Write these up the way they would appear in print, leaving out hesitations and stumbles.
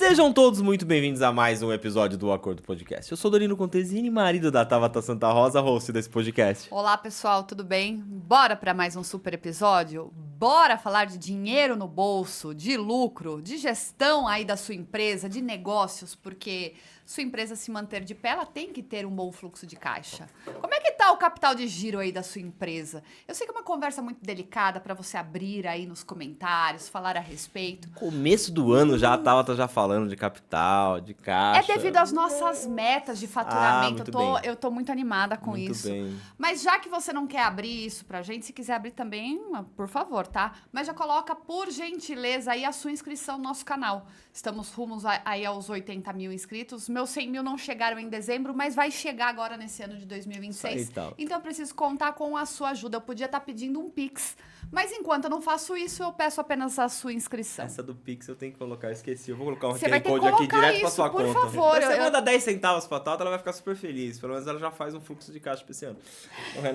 Sejam todos muito bem-vindos a mais um episódio do Acordo Podcast. Eu sou Dorino Contesini, marido da Tabata Santa Rosa, host desse podcast. Olá, pessoal, tudo bem? Bora para mais um super episódio? Bora falar de dinheiro no bolso, de lucro, de gestão aí da sua empresa, de negócios, porque sua empresa se manter de pé, ela tem que ter um bom fluxo de caixa. Como é que tá o capital de giro aí da sua empresa? Eu sei que é uma conversa muito delicada para você abrir aí nos comentários, falar a respeito. Começo do ano já a Tabata já falando de capital, de caixa. É devido às nossas metas de faturamento. muito bem. Eu tô muito animada com Muito isso. bem. Mas já que você não quer abrir isso pra gente, se quiser abrir também, por favor, tá? Mas já coloca, por gentileza, aí a sua inscrição no nosso canal. Estamos rumos aí aos 80 mil inscritos. Meus 100 mil não chegaram em dezembro, mas vai chegar agora nesse ano de 2026. Isso aí, tá. Então eu preciso contar com a sua ajuda. Eu podia estar pedindo um Pix. Mas enquanto eu não faço isso, eu peço apenas a sua inscrição. Essa do Pix eu tenho que colocar, eu esqueci. Eu vou colocar um Você vai QR ter que Code aqui colocar direto pra isso, sua por conta. favor. Você Eu- manda 10 centavos pra Tata, ela vai ficar super feliz. Pelo menos ela já faz um fluxo de caixa pra esse ano.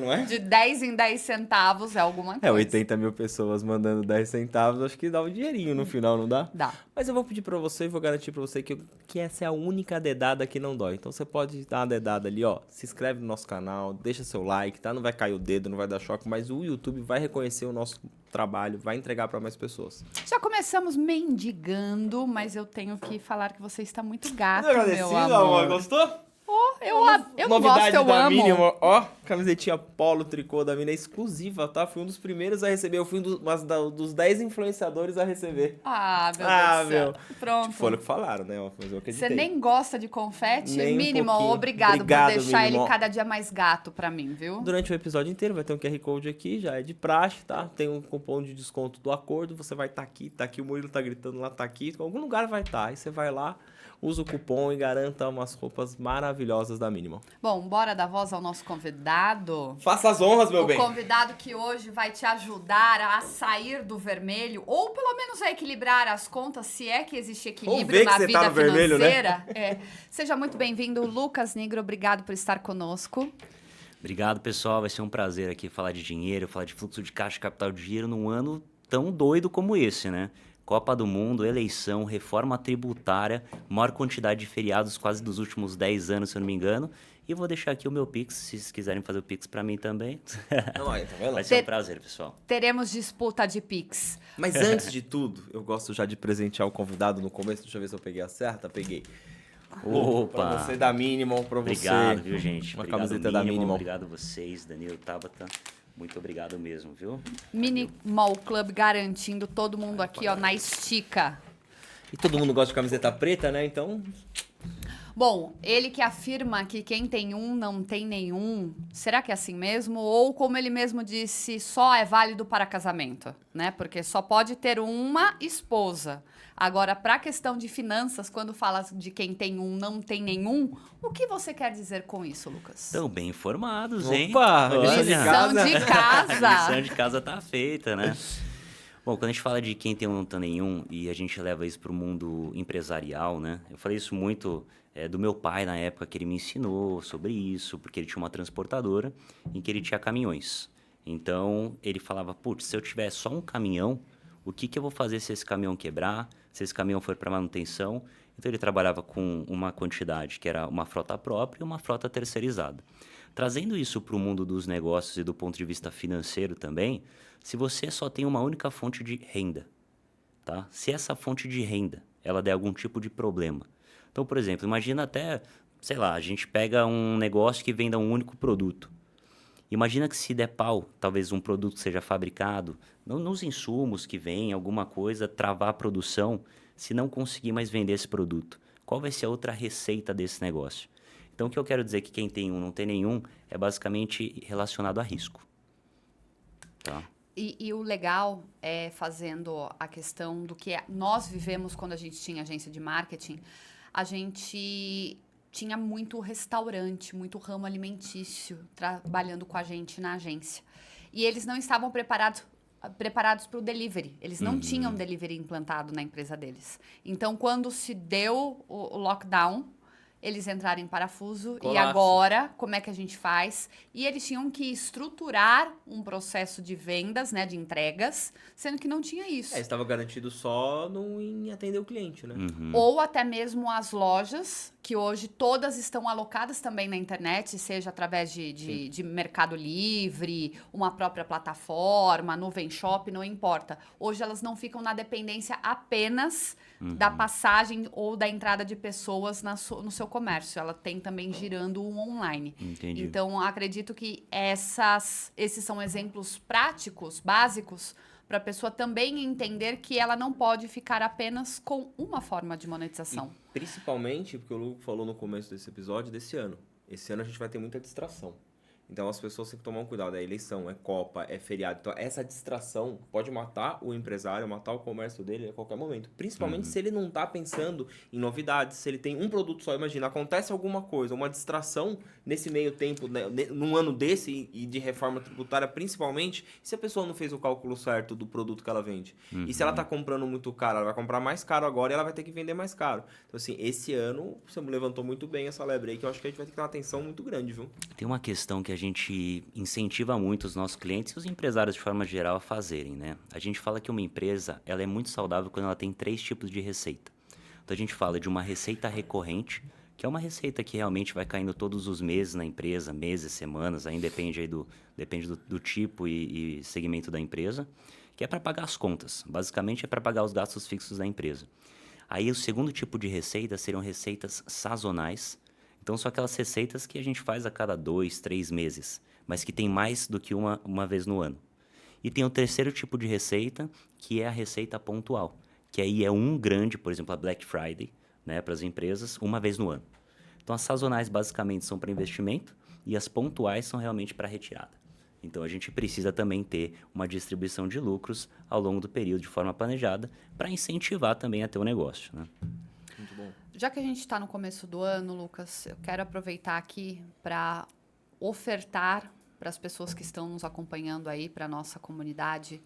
Não é? De 10 em 10 centavos é alguma coisa. É, 80 mil pessoas mandando 10 centavos, acho que dá um dinheirinho no final, não dá? Dá. Mas eu vou pedir pra você e vou garantir pra você que essa é a única dedada que não dói. Então você pode dar uma dedada ali, ó. Se inscreve no nosso canal, deixa seu like, tá? Não vai cair o dedo, não vai dar choque, mas o YouTube vai reconhecer o nosso trabalho, vai entregar pra mais pessoas. Já começamos mendigando, mas eu tenho que falar que você está muito gato, Agradecido, meu amor. Gostou? Eu não Novidade gosto, eu da amo. Minimal, ó, camisetinha polo tricô da Mina exclusiva, tá? Fui um dos primeiros a receber, eu fui dos 10 influenciadores a receber. Ah, meu Ah, Deus do céu. meu. Pronto. Foram que falaram, né? Mas eu acreditei. Você nem gosta de confete? Nem um Minimal, pouquinho. obrigado Obrigado, por deixar Minimal. ele cada dia mais gato pra mim, viu? Durante o episódio inteiro vai ter um QR Code aqui, já é de praxe, tá? Tem um cupom de desconto do acordo, você vai estar aqui, o Murilo tá gritando lá, tá aqui, em algum lugar vai estar. Aí você vai lá, usa o cupom e garanta umas roupas maravilhosas da Minimal. Bom, bora dar voz ao nosso convidado. Faça as honras, meu O bem. convidado que hoje vai te ajudar a sair do vermelho, ou pelo menos a equilibrar as contas, se é que existe Vamos equilíbrio ver que na você vida tá no vermelho, né? financeira. É. Seja muito bem-vindo, Lucas Negro. Obrigado por estar conosco. Obrigado, pessoal. Vai ser um prazer aqui falar de dinheiro, falar de fluxo de caixa e capital de giro num ano tão doido como esse, né? Copa do Mundo, eleição, reforma tributária, maior quantidade de feriados quase dos últimos 10 anos, se eu não me engano. E vou deixar aqui o meu Pix, se vocês quiserem fazer o Pix pra mim também. Não, aí, tá vendo? Vai ser um prazer, pessoal. Teremos disputa de Pix. Mas antes de tudo, eu gosto já de presentear o convidado no começo. Deixa eu ver se eu peguei a certa. Peguei. Opa! Pra você da Minimal, pra Obrigado, você. viu, gente? Uma Obrigado, camiseta da Minimal. Obrigado vocês, Danilo, Tabata. Muito obrigado mesmo, viu? Minimal Club garantindo todo mundo aqui, ó, na estica. E todo mundo gosta de camiseta preta, né? Então, Bom, ele que afirma que quem tem um não tem nenhum, será que é assim mesmo? Ou como ele mesmo disse, só é válido para casamento, né? Porque só pode ter uma esposa. Agora, para a questão de finanças, quando fala de quem tem um não tem nenhum, o que você quer dizer com isso, Lucas? Estão bem informados, hein? Opa! Olha. Lição de A casa. lição de casa tá feita, né? Bom, quando a gente fala de quem tem um não tem nenhum e a gente leva isso para o mundo empresarial, né? Eu falei isso muito do meu pai na época que ele me ensinou sobre isso, porque ele tinha uma transportadora em que ele tinha caminhões. Então, ele falava, putz, se eu tiver só um caminhão, o que eu vou fazer se esse caminhão quebrar, se esse caminhão for para manutenção? Então, ele trabalhava com uma quantidade que era uma frota própria e uma frota terceirizada. Trazendo isso para o mundo dos negócios e do ponto de vista financeiro também, se você só tem uma única fonte de renda, tá? Se essa fonte de renda ela der algum tipo de problema. Então, por exemplo, imagina até, sei lá, a gente pega um negócio que venda um único produto. Imagina que se der pau, talvez um produto seja fabricado, nos insumos que vem, alguma coisa, travar a produção, se não conseguir mais vender esse produto. Qual vai ser a outra receita desse negócio? Então, o que eu quero dizer que quem tem um não tem nenhum é basicamente relacionado a risco. Tá? E o legal é, fazendo a questão do que nós vivemos quando a gente tinha agência de marketing, a gente tinha muito restaurante, muito ramo alimentício trabalhando com a gente na agência. E eles não estavam preparados para o delivery. Eles não tinham delivery implantado na empresa deles. Então, quando se deu o lockdown, eles entraram em parafuso. E Colapso. agora, como é que a gente faz? E eles tinham que estruturar um processo de vendas, né, de entregas, sendo que não tinha isso. Estava garantido só em atender o cliente, né? Ou até mesmo as lojas, que hoje todas estão alocadas também na internet, seja através de Mercado Livre, uma própria plataforma, nuvem shop, não importa. Hoje elas não ficam na dependência apenas da passagem ou da entrada de pessoas no seu comércio. Ela tem também girando um online. Entendi. Então, acredito que esses são exemplos práticos, básicos, para a pessoa também entender que ela não pode ficar apenas com uma forma de monetização. Principalmente, porque o Lu falou no começo desse episódio, desse ano. Esse ano a gente vai ter muita distração. Então as pessoas têm que tomar um cuidado. É eleição, é Copa, é feriado. Então essa distração pode matar o empresário, matar o comércio dele a qualquer momento. Principalmente se ele não tá pensando em novidades, se ele tem um produto só. Imagina, acontece alguma coisa, uma distração nesse meio tempo, né, num ano desse e de reforma tributária principalmente, se a pessoa não fez o cálculo certo do produto que ela vende. E se ela tá comprando muito caro, ela vai comprar mais caro agora e ela vai ter que vender mais caro. Então assim, esse ano você levantou muito bem essa lebre aí, que eu acho que a gente vai ter que ter uma atenção muito grande, viu? Tem uma questão que a gente incentiva muito os nossos clientes e os empresários de forma geral a fazerem, né? A gente fala que uma empresa, ela é muito saudável quando ela tem 3 tipos de receita. Então a gente fala de uma receita recorrente, que é uma receita que realmente vai caindo todos os meses na empresa, meses, semanas, aí depende do tipo e segmento da empresa, que é para pagar as contas. Basicamente é para pagar os gastos fixos da empresa. Aí o segundo tipo de receita seriam receitas sazonais. Então, são aquelas receitas que a gente faz a cada 2, 3 meses, mas que tem mais do que uma vez no ano. E tem o terceiro tipo de receita, que é a receita pontual, que aí é grande, por exemplo, a Black Friday, né, para as empresas, uma vez no ano. Então, as sazonais basicamente são para investimento e as pontuais são realmente para retirada. Então, a gente precisa também ter uma distribuição de lucros ao longo do período de forma planejada para incentivar também a ter o negócio, né? Muito bom. Já que a gente está no começo do ano, Lucas, eu quero aproveitar aqui para ofertar para as pessoas que estão nos acompanhando aí, para a nossa comunidade,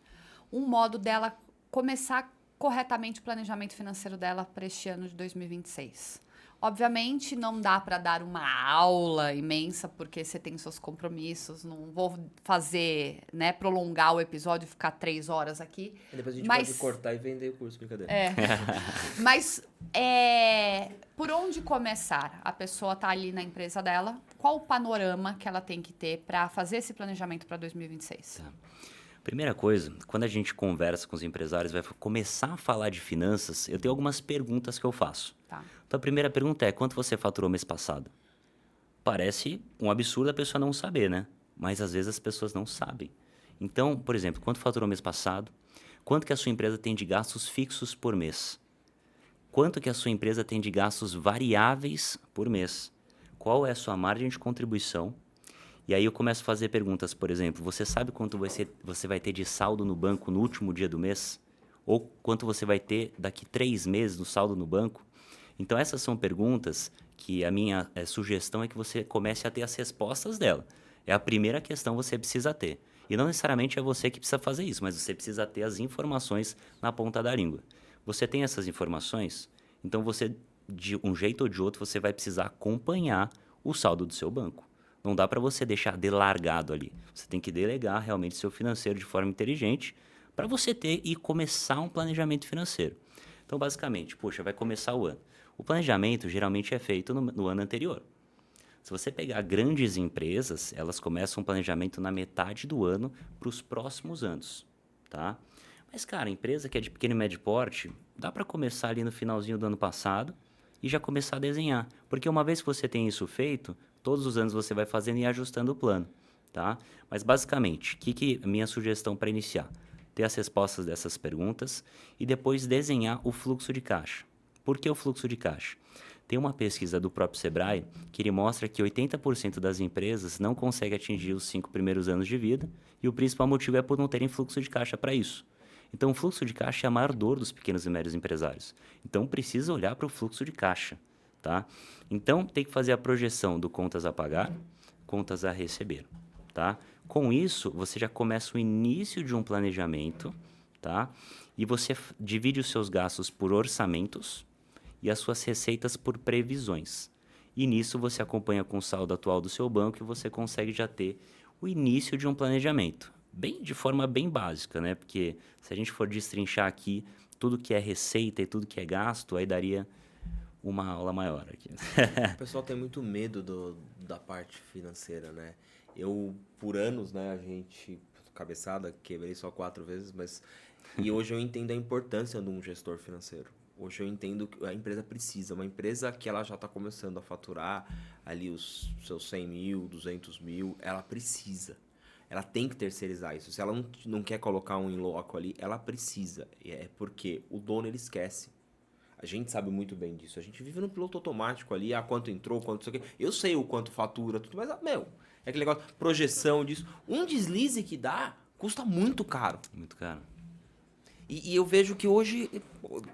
um modo dela começar corretamente o planejamento financeiro dela para este ano de 2026. Obviamente, não dá para dar uma aula imensa, porque você tem seus compromissos. Não vou fazer, né, prolongar o episódio e ficar 3 horas aqui. E depois a gente Mas- pode cortar e vender o curso, brincadeira. Mas por onde começar? A pessoa está ali na empresa dela. Qual o panorama que ela tem que ter para fazer esse planejamento para 2026? Primeira coisa, quando a gente conversa com os empresários, vai começar a falar de finanças, eu tenho algumas perguntas que eu faço. Tá. Então, a primeira pergunta é, quanto você faturou mês passado? Parece um absurdo a pessoa não saber, né? Mas, às vezes, as pessoas não sabem. Então, por exemplo, quanto faturou mês passado? Quanto que a sua empresa tem de gastos fixos por mês? Quanto que a sua empresa tem de gastos variáveis por mês? Qual é a sua margem de contribuição? E aí eu começo a fazer perguntas, por exemplo, você sabe quanto você vai ter de saldo no banco no último dia do mês? Ou quanto você vai ter daqui 3 meses no saldo no banco? Então essas são perguntas que a minha sugestão é que você comece a ter as respostas dela. É a primeira questão que você precisa ter. E não necessariamente é você que precisa fazer isso, mas você precisa ter as informações na ponta da língua. Você tem essas informações, então você, de um jeito ou de outro, você vai precisar acompanhar o saldo do seu banco. Não dá para você deixar delargado ali. Você tem que delegar realmente seu financeiro de forma inteligente para você ter e começar um planejamento financeiro. Então, basicamente, poxa, vai começar o ano. O planejamento geralmente é feito no ano anterior. Se você pegar grandes empresas, elas começam um planejamento na metade do ano para os próximos anos, tá? Mas, cara, empresa que é de pequeno e médio porte, dá para começar ali no finalzinho do ano passado e já começar a desenhar. Porque uma vez que você tem isso feito, todos os anos você vai fazendo e ajustando o plano, tá? Mas, basicamente, que a minha sugestão para iniciar? Ter as respostas dessas perguntas e depois desenhar o fluxo de caixa. Por que o fluxo de caixa? Tem uma pesquisa do próprio Sebrae que ele mostra que 80% das empresas não conseguem atingir os 5 primeiros anos de vida e o principal motivo é por não terem fluxo de caixa para isso. Então, o fluxo de caixa é a maior dor dos pequenos e médios empresários. Então, precisa olhar para o fluxo de caixa, tá? Então, tem que fazer a projeção do contas a pagar, contas a receber, tá? Com isso, você já começa o início de um planejamento, tá? E você divide os seus gastos por orçamentos e as suas receitas por previsões. E nisso você acompanha com o saldo atual do seu banco e você consegue já ter o início de um planejamento. De forma bem básica, né? Porque se a gente for destrinchar aqui tudo que é receita e tudo que é gasto, aí daria uma aula maior aqui. O pessoal tem muito medo da parte financeira, né? Eu, por anos, né, a gente... Cabeçada, quebrei só 4 vezes, mas... E hoje eu entendo a importância de um gestor financeiro. Hoje eu entendo que a empresa precisa. Uma empresa que ela já está começando a faturar ali os seus 100 mil, 200 mil, ela precisa. Ela tem que terceirizar isso. Se ela não quer colocar um in loco ali, ela precisa. É porque o dono, ele esquece. A gente sabe muito bem disso. A gente vive no piloto automático ali, quanto entrou, quanto isso aqui. Eu sei o quanto fatura, tudo, mas, é aquele negócio, projeção disso. Um deslize que dá, custa muito caro. Muito caro. E eu vejo que hoje,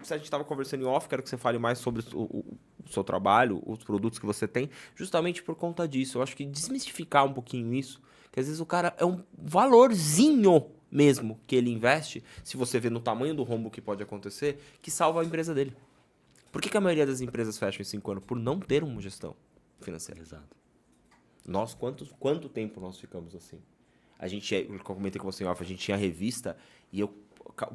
se a gente estava conversando em off, quero que você fale mais sobre o seu trabalho, os produtos que você tem, justamente por conta disso. Eu acho que desmistificar um pouquinho isso, que às vezes o cara é um valorzinho mesmo que ele investe, se você vê no tamanho do rombo que pode acontecer, que salva a empresa dele. Por que a maioria das empresas fecha em 5 anos? Por não ter uma gestão financeira. Exato. Nós, quanto tempo nós ficamos assim? Eu comentei com você em off, a gente tinha revista e o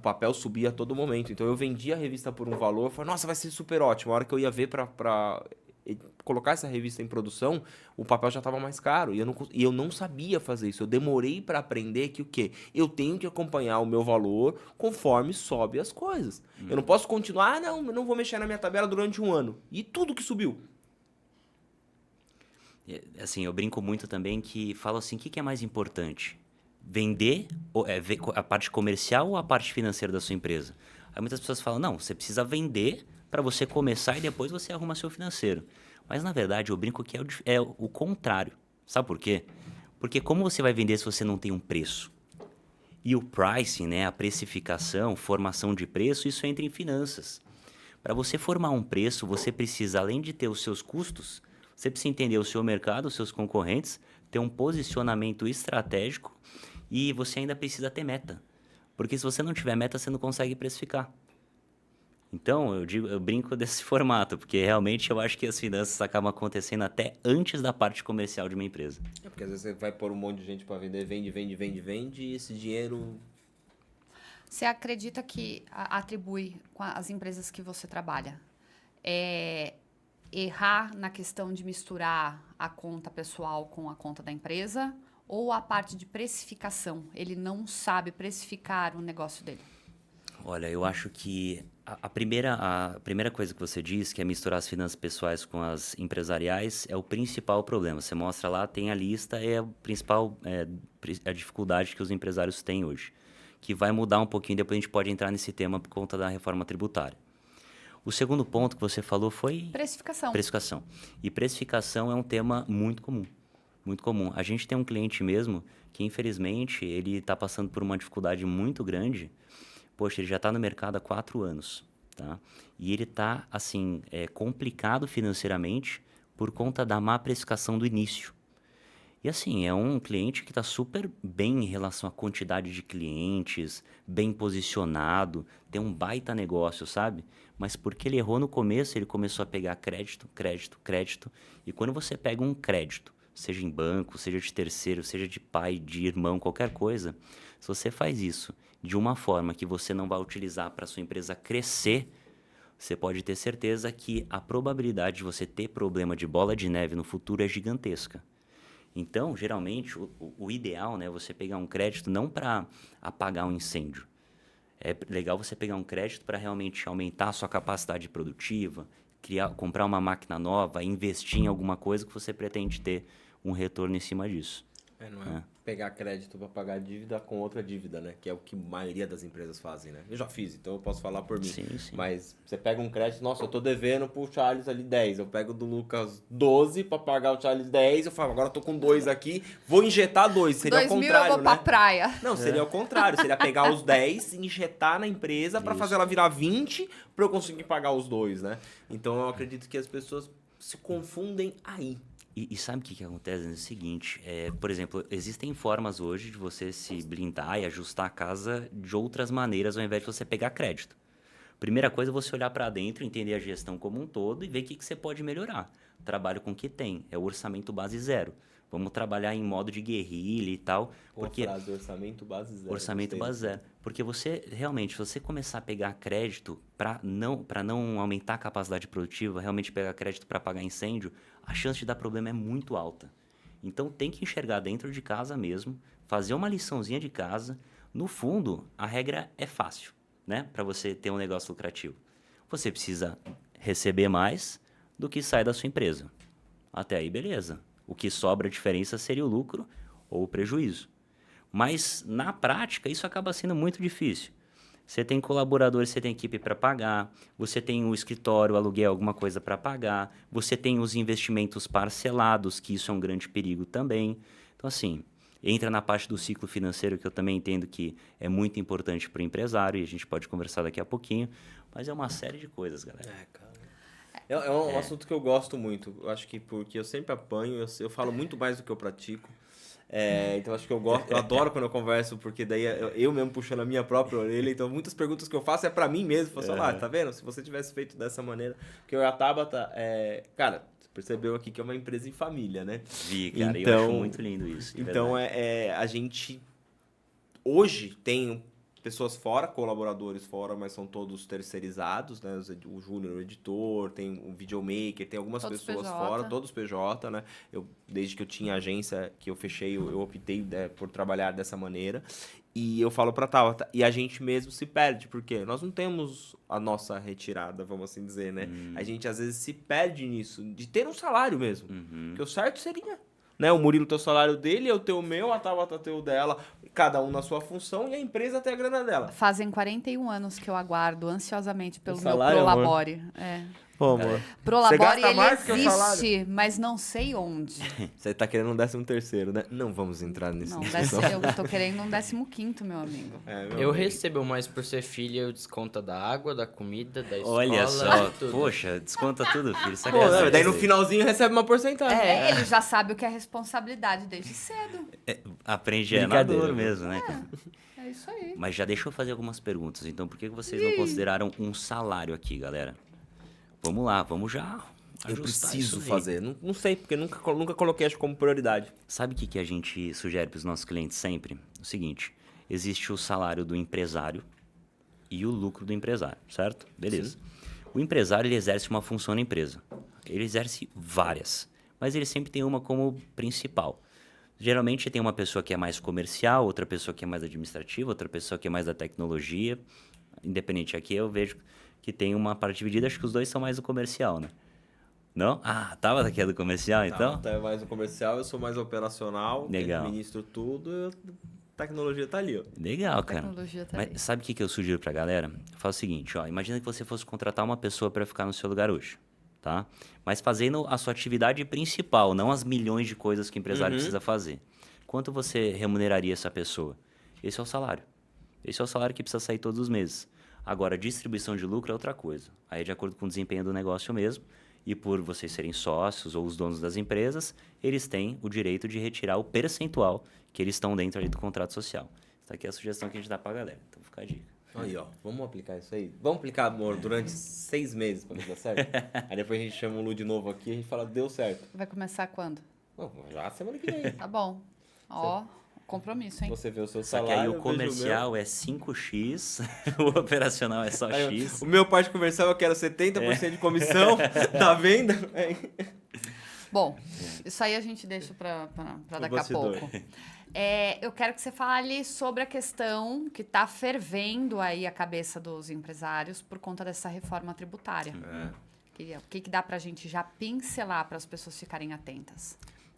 papel subia a todo momento. Então eu vendia a revista por um valor, eu falei, nossa, vai ser super ótimo. A hora que eu ia ver para colocar essa revista em produção, o papel já estava mais caro. E eu não sabia fazer isso. Eu demorei para aprender que o quê? Eu tenho que acompanhar o meu valor conforme sobe as coisas. Eu não posso continuar, eu não vou mexer na minha tabela durante um ano. E tudo que subiu. Assim, eu brinco muito também que falo assim, o que é mais importante? Vender a parte comercial ou a parte financeira da sua empresa? Aí muitas pessoas falam, não, você precisa vender para você começar e depois você arruma seu financeiro. Mas, na verdade, eu brinco que é o contrário. Sabe por quê? Porque como você vai vender se você não tem um preço? E o pricing, né, a precificação, formação de preço, isso entra em finanças. Para você formar um preço, você precisa, além de ter os seus custos, você precisa entender o seu mercado, os seus concorrentes, ter um posicionamento estratégico e você ainda precisa ter meta. Porque se você não tiver meta, você não consegue precificar. Então, eu brinco desse formato, porque realmente eu acho que as finanças acabam acontecendo até antes da parte comercial de uma empresa. Porque às vezes você vai pôr um monte de gente para vender, vende, e esse dinheiro... Você acredita que atribui com as empresas que você trabalha? Errar na questão de misturar a conta pessoal com a conta da empresa ou a parte de precificação? Ele não sabe precificar o negócio dele? Olha, eu acho que a primeira coisa que você diz, que é misturar as finanças pessoais com as empresariais, é o principal problema. Você mostra lá, tem a lista, é a principal a dificuldade que os empresários têm hoje. Que vai mudar um pouquinho, depois a gente pode entrar nesse tema por conta da reforma tributária. O segundo ponto que você falou foi... Precificação. Precificação. E precificação é um tema muito comum. Muito comum. A gente tem um cliente mesmo que, infelizmente, ele está passando por uma dificuldade muito grande. Poxa, ele já está no mercado há 4 anos. Tá? E ele está, assim, complicado financeiramente por conta da má precificação do início. E assim, é um cliente que está super bem em relação à quantidade de clientes, bem posicionado, tem um baita negócio, sabe? Mas porque ele errou no começo, ele começou a pegar crédito. E quando você pega um crédito, seja em banco, seja de terceiro, seja de pai, de irmão, qualquer coisa, se você faz isso de uma forma que você não vai utilizar para sua empresa crescer, você pode ter certeza que a probabilidade de você ter problema de bola de neve no futuro é gigantesca. Então, geralmente, o ideal, né, é você pegar um crédito não para apagar um incêndio. É legal você pegar um crédito para realmente aumentar a sua capacidade produtiva, comprar uma máquina nova, investir em alguma coisa que você pretende ter um retorno em cima disso. Não é pegar crédito para pagar dívida com outra dívida, né? Que é o que a maioria das empresas fazem, né? Eu já fiz, então eu posso falar por mim. Sim. Mas você pega um crédito, nossa, eu tô devendo pro Charles ali 10. Eu pego do Lucas 12 para pagar o Charles 10. Eu falo, agora eu tô com 2 aqui, vou injetar 2. Seria o contrário, eu vou pra praia. Não, seria o contrário. Seria pegar os 10, injetar na empresa para fazer ela virar 20 para eu conseguir pagar os 2, né? Então eu acredito que as pessoas se confundem aí. E sabe o que acontece? É o seguinte, por exemplo, existem formas hoje de você se blindar e ajustar a casa de outras maneiras ao invés de você pegar crédito. Primeira coisa é você olhar para dentro, entender a gestão como um todo e ver o que você pode melhorar. Trabalho com o que tem, é o orçamento base zero. Vamos trabalhar em modo de guerrilha e tal. Porque frase, orçamento base zero. orçamento base zero. Porque você, realmente, se você começar a pegar crédito para não aumentar a capacidade produtiva, realmente pegar crédito para pagar incêndio, a chance de dar problema é muito alta. Então, tem que enxergar dentro de casa mesmo, fazer uma liçãozinha de casa. No fundo, a regra é fácil, né? Para você ter um negócio lucrativo. Você precisa receber mais do que sai da sua empresa. Até aí, beleza. O que sobra a diferença seria o lucro ou o prejuízo. Mas, na prática, isso acaba sendo muito difícil. Você tem colaboradores, você tem equipe para pagar, você tem o escritório, o aluguel, alguma coisa para pagar, você tem os investimentos parcelados, que isso é um grande perigo também. Então, assim, entra na parte do ciclo financeiro, que eu também entendo que é muito importante para o empresário, e a gente pode conversar daqui a pouquinho, mas é uma série de coisas, galera. Cara. É um assunto que eu gosto muito. Eu acho que porque eu sempre apanho, eu falo muito mais do que eu pratico. Então acho que eu gosto, eu adoro quando eu converso, porque daí eu mesmo puxando a minha própria orelha. Então muitas perguntas que eu faço é pra mim mesmo. Eu falo assim, tá vendo? Se você tivesse feito dessa maneira. Porque a Tabata, cara, você percebeu aqui que é uma empresa em família, né? Vi, cara, então, eu acho muito lindo isso. Então a gente hoje tem pessoas fora, colaboradores fora, mas são todos terceirizados, né? O Júnior, o editor, tem o videomaker, tem algumas Todos pessoas PJ. fora, todos PJ, né? Desde que eu tinha agência, que eu fechei, eu optei por trabalhar dessa maneira. E eu falo pra Tabata, e a gente mesmo se perde, porque nós não temos a nossa retirada, vamos assim dizer, né? A gente às vezes se perde nisso, de ter um salário mesmo. Porque o certo seria... Né? O Murilo tem o salário dele, eu tenho o meu, a Tabata tem o dela, cada um na sua função e a empresa tem a grana dela. Fazem 41 anos que eu aguardo ansiosamente pelo meu salário, Prolabore. Pô, amor. Prolabore, gasta ele mais que o salário. existe, mas não sei onde. Você tá querendo um 13º, né? Não vamos entrar nisso. Não, eu tô querendo um 15º, meu amigo. Eu recebo mais por ser filha, eu desconto da água, da comida, da escola. Olha só, tudo. poxa, desconta tudo, filho. Isso Pô, né? Daí no finalzinho recebe uma porcentagem. Ele já sabe o que é responsabilidade desde cedo. Aprende na Brincadeira, dor mesmo, né? cara? É isso aí. Mas já deixa eu fazer algumas perguntas. Então, por que vocês não consideraram um salário aqui, galera? Vamos lá, vamos já Eu ajustar preciso isso aí. fazer. Não sei, porque nunca coloquei acho como prioridade. Sabe o que a gente sugere para os nossos clientes sempre? O seguinte, existe o salário do empresário e o lucro do empresário, certo? Beleza. O empresário, ele exerce uma função na empresa. Ele exerce várias, mas ele sempre tem uma como principal. Geralmente tem uma pessoa que é mais comercial, outra pessoa que é mais administrativa, outra pessoa que é mais da tecnologia. Independente aqui, eu vejo que tem uma parte dividida, acho que os dois são mais do comercial, né? Não? Ah, tava daqui do comercial, então? Tá, é mais no comercial, eu sou mais operacional. Legal. Administro tudo, a tecnologia tá ali, ó. Legal, cara. Tecnologia tá aí. Mas sabe o que eu sugiro pra galera? Faz o seguinte, ó, imagina que você fosse contratar uma pessoa para ficar no seu lugar hoje, tá? Mas fazendo a sua atividade principal, não as milhões de coisas que o empresário precisa fazer. Quanto você remuneraria essa pessoa? Esse é o salário. Esse é o salário que precisa sair todos os meses. Agora, distribuição de lucro é outra coisa. Aí é de acordo com o desempenho do negócio mesmo. E por vocês serem sócios ou os donos das empresas, eles têm o direito de retirar o percentual que eles estão dentro ali do contrato social. Essa aqui é a sugestão que a gente dá pra galera. Então fica a dica. Aí, ó. Vamos aplicar isso aí? Vamos aplicar, amor, durante 6 meses pra ver se dá certo? Aí depois a gente chama o Lu de novo aqui e a gente fala, deu certo. Vai começar quando? Não, já semana que vem. Tá bom. Ó, compromisso, hein? Você vê o seu Só que salário, aí eu o vejo comercial é 5x, o operacional é só Aí, X. o meu parte comercial eu quero 70% de comissão da venda. Bom, isso aí a gente deixa pra daqui a bastidor. pouco. Eu quero que você fale sobre a questão que está fervendo aí a cabeça dos empresários por conta dessa reforma tributária. O que dá para a gente já pincelar para as pessoas ficarem atentas?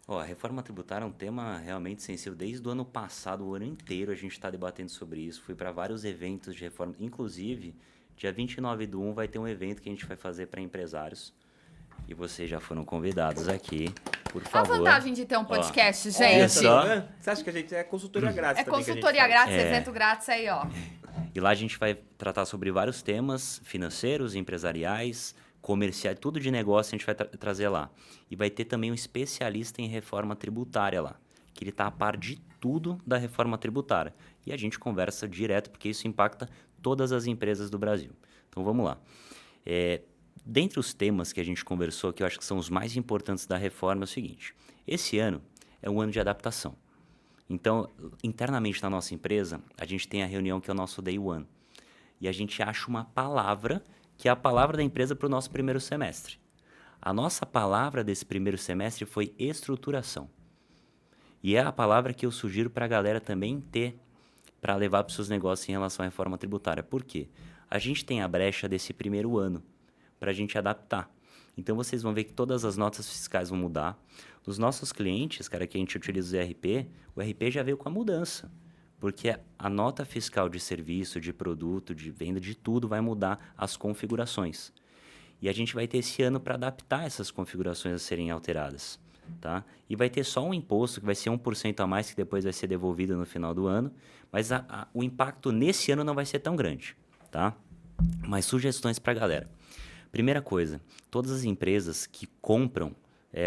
Ó, a reforma tributária é um tema realmente sensível. Desde o ano passado, o ano inteiro, a gente está debatendo sobre isso. Fui para vários eventos de reforma. Inclusive, dia 29/1 vai ter um evento que a gente vai fazer para empresários. E vocês já foram convidados aqui, por favor. A vantagem de ter um podcast, Olha gente. só. Você acha que a gente é consultoria grátis? É também que a gente consultoria faz? grátis, evento grátis aí, ó. E lá a gente vai tratar sobre vários temas financeiros, empresariais, comerciais, tudo de negócio a gente vai trazer lá. E vai ter também um especialista em reforma tributária lá, que ele está a par de tudo da reforma tributária. E a gente conversa direto, porque isso impacta todas as empresas do Brasil. Então, vamos lá. Dentre os temas que a gente conversou, que eu acho que são os mais importantes da reforma, é o seguinte. Esse ano é um ano de adaptação. Então, internamente na nossa empresa, a gente tem a reunião que é o nosso Day One. E a gente acha uma palavra, que é a palavra da empresa para o nosso primeiro semestre. A nossa palavra desse primeiro semestre foi estruturação. E é a palavra que eu sugiro para a galera também ter, para levar para os seus negócios em relação à reforma tributária. Por quê? A gente tem a brecha desse primeiro ano para a gente adaptar. Então, vocês vão ver que todas as notas fiscais vão mudar. Dos nossos clientes, cara, que a gente utiliza o RP já veio com a mudança. Porque a nota fiscal de serviço, de produto, de venda, de tudo vai mudar as configurações. E a gente vai ter esse ano para adaptar essas configurações a serem alteradas. Tá? E vai ter só um imposto, que vai ser 1% a mais, que depois vai ser devolvido no final do ano. Mas o impacto nesse ano não vai ser tão grande. Tá? Mas sugestões para a galera. Primeira coisa, todas as empresas que compram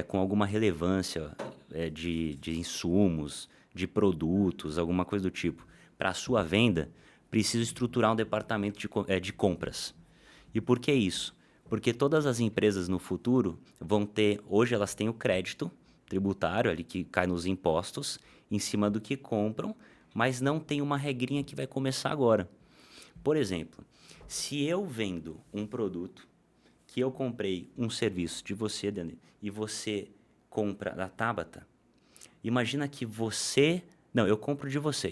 com alguma relevância de insumos, de produtos, alguma coisa do tipo, para a sua venda, precisam estruturar um departamento de compras. E por que isso? Porque todas as empresas no futuro vão ter, hoje elas têm o crédito tributário ali que cai nos impostos em cima do que compram, mas não tem uma regrinha que vai começar agora. Por exemplo, se eu vendo um produto que eu comprei um serviço de você, Dani, e você compra da Tabata, imagina que você... Não, eu compro de você,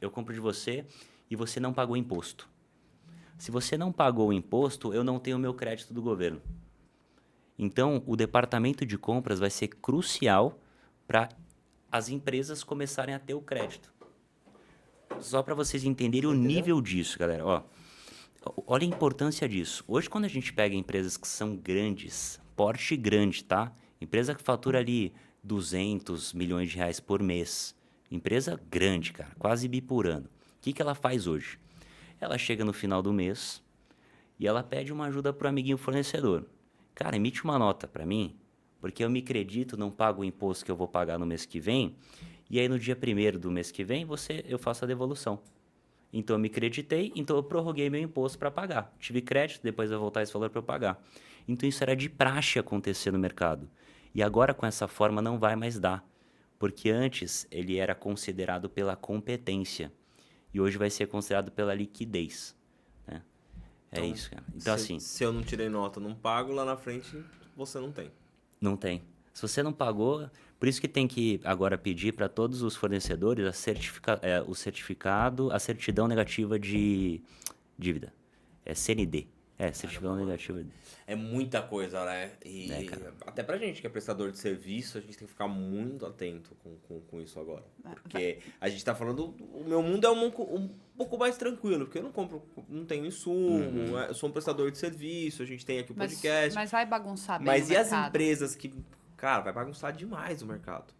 eu compro de você e você não pagou imposto. Se você não pagou o imposto, eu não tenho o meu crédito do governo. Então, o departamento de compras vai ser crucial para as empresas começarem a ter o crédito. Só para vocês entenderem o nível disso, galera. Olha a importância disso. Hoje, quando a gente pega empresas que são grandes, porte grande, tá? Empresa que fatura ali 200 milhões de reais por mês. Empresa grande, cara, quase bi por ano. O que ela faz hoje? Ela chega no final do mês e ela pede uma ajuda para o amiguinho fornecedor. Cara, emite uma nota para mim, porque eu me acredito, não pago o imposto que eu vou pagar no mês que vem, e aí no dia 1º do mês que vem eu faço a devolução. Então eu me acreditei, então eu prorroguei meu imposto para pagar. Tive crédito, depois eu vou voltar esse valor para eu pagar. Então isso era de praxe acontecer no mercado. E agora com essa forma não vai mais dar, porque antes ele era considerado pela competência. E hoje vai ser considerado pela liquidez. Né? É Então, isso, cara. Então, assim... Se eu não tirei nota, não pago, lá na frente você não tem. Não tem. Se você não pagou... Por isso que tem que agora pedir para todos os fornecedores o certificado, a certidão negativa de dívida. É CND. Certidão negativa. É muita coisa, né? E cara. até pra gente que é prestador de serviço, a gente tem que ficar muito atento com isso agora. Porque a gente tá falando... O meu mundo é um pouco mais tranquilo, porque eu não compro, não tenho insumo, eu sou um prestador de serviço, a gente tem aqui o podcast. Mas vai bagunçar bem Mas o e mercado. as empresas que... Cara, vai bagunçar demais o mercado.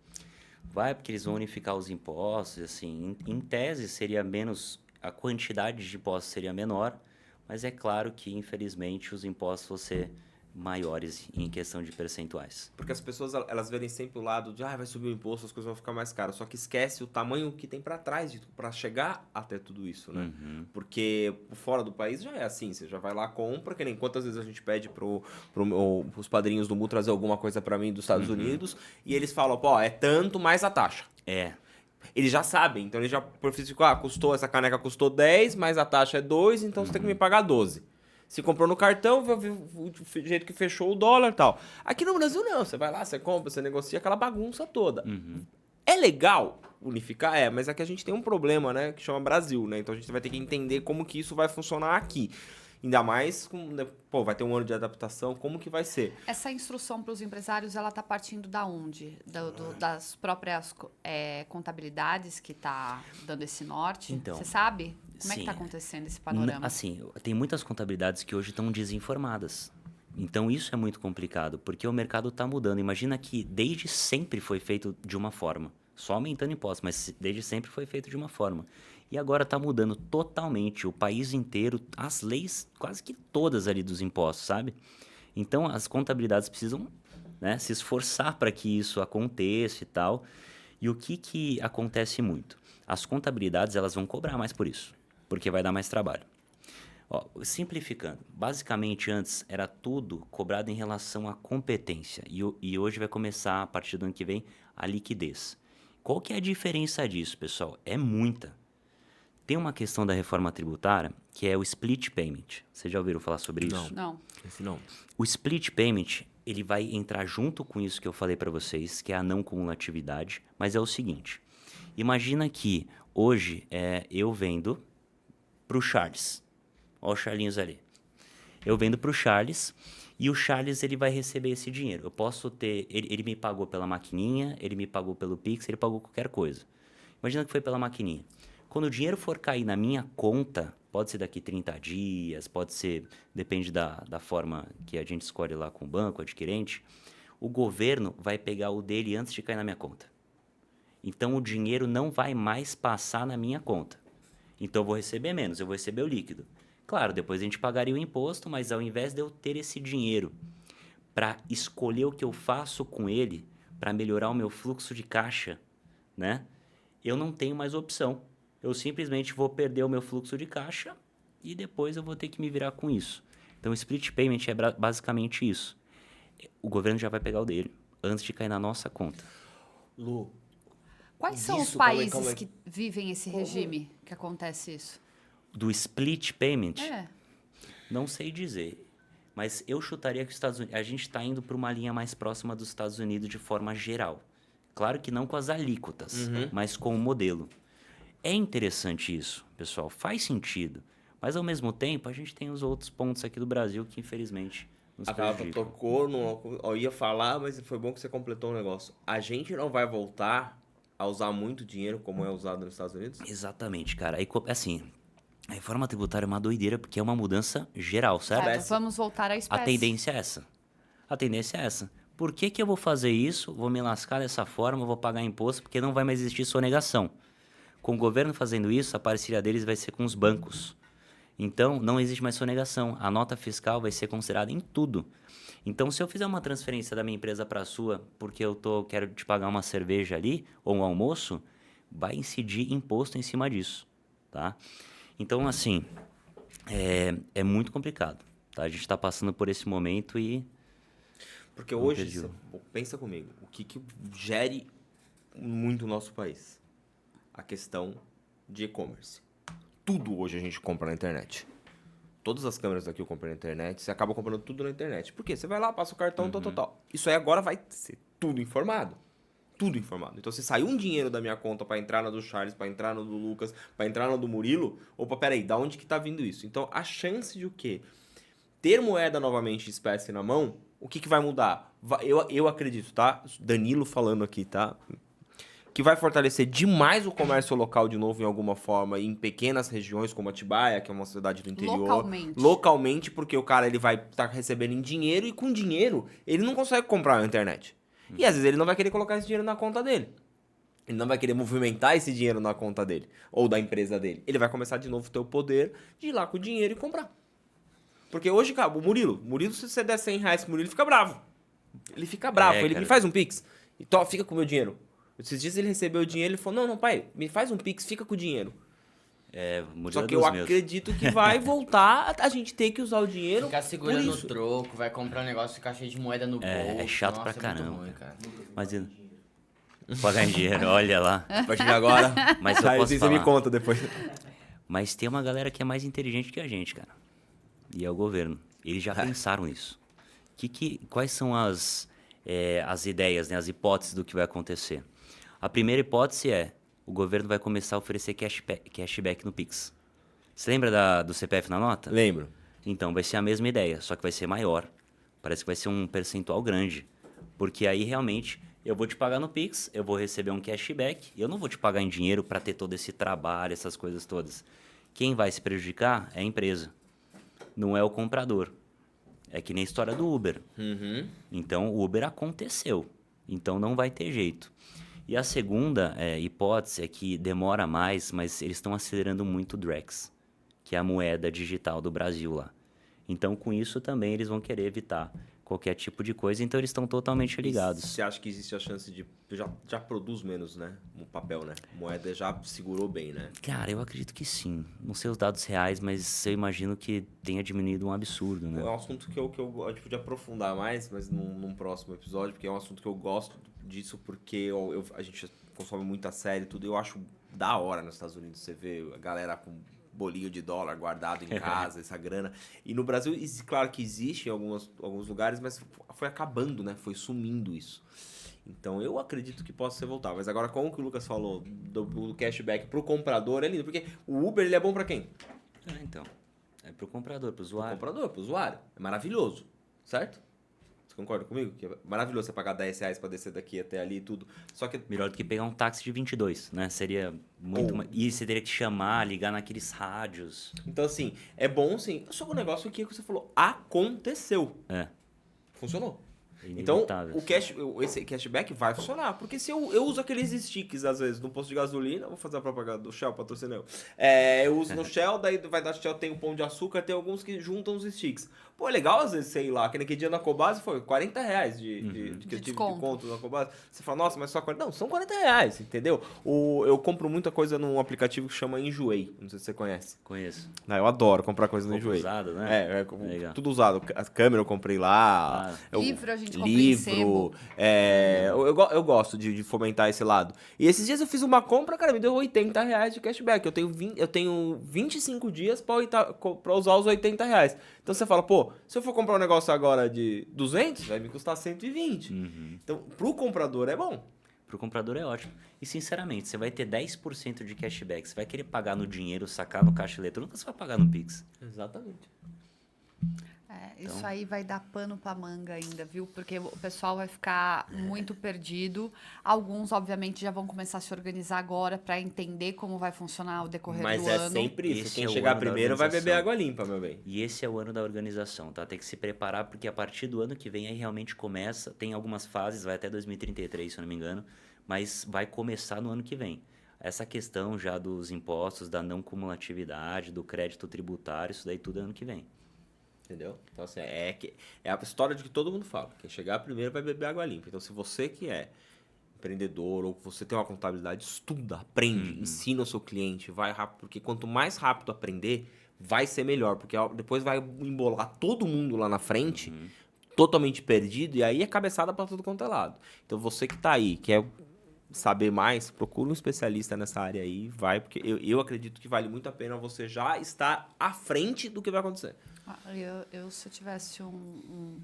Vai, porque eles vão unificar os impostos, assim, em tese seria menos, a quantidade de impostos seria menor, mas é claro que, infelizmente, os impostos vão ser maiores em questão de percentuais. Porque as pessoas, elas verem sempre o lado de, vai subir o imposto, as coisas vão ficar mais caras. Só que esquece o tamanho que tem para trás, para chegar até tudo isso, né? Porque fora do país já é assim, você já vai lá, compra, que nem quantas vezes a gente pede pros padrinhos do Mu trazer alguma coisa para mim dos Estados Unidos, e eles falam, é tanto mais a taxa. Eles já sabem, então eles já ficam, essa caneca custou 10, mas a taxa é 2, então você tem que me pagar 12. Se comprou no cartão, o jeito que fechou o dólar e tal. Aqui no Brasil não, você vai lá, você compra, você negocia aquela bagunça toda. É legal unificar? Mas é que a gente tem um problema, né, que chama Brasil, né? Então a gente vai ter que entender como que isso vai funcionar aqui. Ainda mais, vai ter um ano de adaptação, como que vai ser? Essa instrução para os empresários, ela está partindo da onde? Das próprias contabilidades que está dando esse norte? Então, você sabe? Como é que sim, está acontecendo esse panorama? Assim, tem muitas contabilidades que hoje estão desinformadas. Então, isso é muito complicado, porque o mercado está mudando. Imagina que desde sempre foi feito de uma forma. Só aumentando impostos, mas desde sempre foi feito de uma forma. E agora está mudando totalmente o país inteiro, as leis quase que todas ali dos impostos, sabe? Então, as contabilidades precisam, né, se esforçar para que isso aconteça e tal. E o que acontece muito? As contabilidades elas vão cobrar mais por isso, porque vai dar mais trabalho. Ó, simplificando, basicamente antes era tudo cobrado em relação à competência e hoje vai começar, a partir do ano que vem, a liquidez. Qual que é a diferença disso, pessoal? É muita. Tem uma questão da reforma tributária que é o split payment. Vocês já ouviram falar sobre isso? Não. Esse não. O split payment, ele vai entrar junto com isso que eu falei para vocês, que é a não cumulatividade, mas é o seguinte. Imagina que hoje eu vendo para o Charles. Olha o Charlinhos ali. Eu vendo para o Charles e o Charles ele vai receber esse dinheiro. Eu posso ter... Ele me pagou pela maquininha, ele me pagou pelo Pix, ele pagou qualquer coisa. Imagina que foi pela maquininha. Quando o dinheiro for cair na minha conta, pode ser daqui 30 dias, pode ser... Depende da forma que a gente escolhe lá com o banco, adquirente. O governo vai pegar o dele antes de cair na minha conta. Então, o dinheiro não vai mais passar na minha conta. Então, eu vou receber menos, eu vou receber o líquido. Claro, depois a gente pagaria o imposto, mas ao invés de eu ter esse dinheiro para escolher o que eu faço com ele, para melhorar o meu fluxo de caixa, né? Eu não tenho mais opção. Eu simplesmente vou perder o meu fluxo de caixa e depois eu vou ter que me virar com isso. Então, o split payment é basicamente isso. O governo já vai pegar o dele antes de cair na nossa conta. Lu, Quais são os Disso, países calma aí. que vivem esse regime que acontece isso? Do split payment, É. não sei dizer. Mas eu chutaria que os Estados Unidos... A gente está indo para uma linha mais próxima dos Estados Unidos de forma geral. Claro que não com as alíquotas, mas com o modelo. É interessante isso, pessoal. Faz sentido. Mas, ao mesmo tempo, a gente tem os outros pontos aqui do Brasil que, infelizmente, nos a Carla prejudicam. tocou, eu ia falar, mas foi bom que você completou o negócio. A gente não vai voltar a usar muito dinheiro como é usado nos Estados Unidos? Exatamente, cara. Aí, assim, a reforma tributária é uma doideira porque é uma mudança geral, certo? Certo, vamos voltar à A espécie. tendência é essa. A tendência é essa. Por que que eu vou fazer isso? Vou me lascar dessa forma, vou pagar imposto, porque não vai mais existir sonegação. Com o governo fazendo isso, a parceria deles vai ser com os bancos. Então, não existe mais sonegação. A nota fiscal vai ser considerada em tudo. Então, se eu fizer uma transferência da minha empresa para a sua, porque quero te pagar uma cerveja ali, ou um almoço, vai incidir imposto em cima disso, tá? Então, assim, é muito complicado, tá? A gente está passando por esse momento e... Porque Não hoje, perdi. pensa comigo, o que gere muito o nosso país? A questão de e-commerce. Tudo hoje a gente compra na internet. Todas as câmeras daqui eu comprei na internet, você acaba comprando tudo na internet. Por quê? Você vai lá, passa o cartão, tal. Isso aí agora vai ser tudo informado. Tudo informado. Então, se saiu um dinheiro da minha conta para entrar na do Charles, para entrar no do Lucas, para entrar no do Murilo, opa, peraí, da onde que tá vindo isso? Então, a chance de o quê? Ter moeda novamente espécie na mão, o que vai mudar? Eu acredito, tá? Danilo falando aqui, tá? Que vai fortalecer demais o comércio local de novo em alguma forma, em pequenas regiões como Atibaia, que é uma cidade do interior. Localmente, porque o cara ele vai estar recebendo em dinheiro e com dinheiro ele não consegue comprar na internet. E às vezes ele não vai querer colocar esse dinheiro na conta dele. Ele não vai querer movimentar esse dinheiro na conta dele ou da empresa dele. Ele vai começar de novo a ter o poder de ir lá com o dinheiro e comprar. Porque hoje, cara, o Murilo, se você der 100 reais pro Murilo, ele fica bravo. Ele fica bravo. Ele cara. me faz um Pix. E fica com o meu dinheiro. Esses dias ele recebeu o dinheiro e ele falou, não, pai, me faz um Pix, fica com o dinheiro. Só que eu acredito que vai voltar a gente ter que usar o dinheiro. Ficar segurando o troco, vai comprar um negócio, ficar cheio de moeda no bolso. É chato Nossa, pra caramba. muito ruim, cara. Imagina. Pagar em dinheiro, olha lá. A partir de agora, Mas eu aí posso você falar. me conta depois. Mas tem uma galera que é mais inteligente que a gente, cara. E é o governo. Eles já pensaram nisso. Quais são as ideias, né, as hipóteses do que vai acontecer? A primeira hipótese é o governo vai começar a oferecer cashback no Pix. Você lembra do CPF na nota? Lembro. Então, vai ser a mesma ideia, só que vai ser maior. Parece que vai ser um percentual grande. Porque aí, realmente, eu vou te pagar no Pix, eu vou receber um cashback, e eu não vou te pagar em dinheiro para ter todo esse trabalho, essas coisas todas. Quem vai se prejudicar é a empresa, não é o comprador. É que nem a história do Uber. Então, o Uber aconteceu. Então, não vai ter jeito. E a segunda hipótese é que demora mais, mas eles estão acelerando muito o Drex, que é a moeda digital do Brasil lá. Então, com isso também eles vão querer evitar qualquer tipo de coisa, então eles estão totalmente ligados. Você acha que existe a chance de... Já produz menos, né? O papel, né? Moeda já segurou bem, né? Cara, eu acredito que sim. Não sei os dados reais, mas eu imagino que tenha diminuído um absurdo, né? É um assunto que a gente podia aprofundar mais, mas num próximo episódio, porque é um assunto que eu gosto disso, porque a gente consome muita série e tudo, e eu acho da hora nos Estados Unidos você vê a galera com bolinho de dólar guardado em casa, essa grana. E no Brasil, claro que existe em alguns lugares, mas foi acabando, né? Foi sumindo isso. Então, eu acredito que possa ser voltar. Mas agora, como que o Lucas falou do cashback pro comprador, é lindo. Porque o Uber, ele é bom pra quem? Então, é pro comprador, pro Pro usuário. comprador, pro usuário. É maravilhoso, certo? Você concorda comigo? Que é maravilhoso você pagar R$10 pra descer daqui até ali e tudo. Só que... Melhor do que pegar um táxi de 22, né? Seria muito... E você teria que chamar, ligar naqueles rádios. Então, assim, é bom, sim. Só que o negócio que você falou, aconteceu. É. Funcionou. É Então, inevitável. esse cashback vai funcionar. Porque se eu uso aqueles sticks, às vezes, no posto de gasolina, vou fazer a propaganda do Shell, patrocinei eu. Eu uso no Shell, daí vai dar Shell, tem o pão de açúcar, tem alguns que juntam os sticks. Pô, é legal, às vezes, sei lá, que naquele dia na Cobase foi R$40 que eu tive de desconto na Cobase. Você fala, nossa, mas só 40. Não, são R$40, entendeu? Eu compro muita coisa num aplicativo que chama Enjoei. Não sei se você conhece. Conheço. Não, eu adoro comprar coisa no Pouco Enjoei. usado, né? Legal. Tudo usado. A câmera eu comprei lá. Livro a gente compra em sebo. Eu gosto de fomentar esse lado. E esses dias eu fiz uma compra, cara, me deu R$80 de cashback. Eu tenho 25 dias pra usar os R$80. Então você fala, pô, se eu for comprar um negócio agora de 200, vai me custar 120. Então, pro comprador é bom. Pro comprador é ótimo. E, sinceramente, você vai ter 10% de cashback. Você vai querer pagar no dinheiro, sacar no caixa eletrônico, você vai pagar no Pix. Exatamente. Isso aí vai dar pano pra manga ainda, viu? Porque o pessoal vai ficar muito perdido. Alguns, obviamente, já vão começar a se organizar agora para entender como vai funcionar o decorrer Mas do é ano. sempre isso. Esse Quem é o chegar ano da primeiro vai beber organização. água limpa, meu bem. E esse é o ano da organização, tá? Tem que se preparar, porque a partir do ano que vem aí realmente começa. Tem algumas fases, vai até 2033, se eu não me engano, mas vai começar no ano que vem. Essa questão já dos impostos, da não cumulatividade, do crédito tributário, isso daí tudo é ano que vem. Entendeu? Então, assim, é a história de que todo mundo fala. Quem chegar primeiro vai beber água limpa. Então, se você que é empreendedor ou você tem uma contabilidade, estuda, aprende, ensina o seu cliente, vai rápido. Porque quanto mais rápido aprender, vai ser melhor. Porque depois vai embolar todo mundo lá na frente, totalmente perdido, e aí é cabeçada para tudo quanto é lado. Então, você que tá aí, quer saber mais, procura um especialista nessa área aí, vai, porque eu acredito que vale muito a pena você já estar à frente do que vai acontecer. Se eu tivesse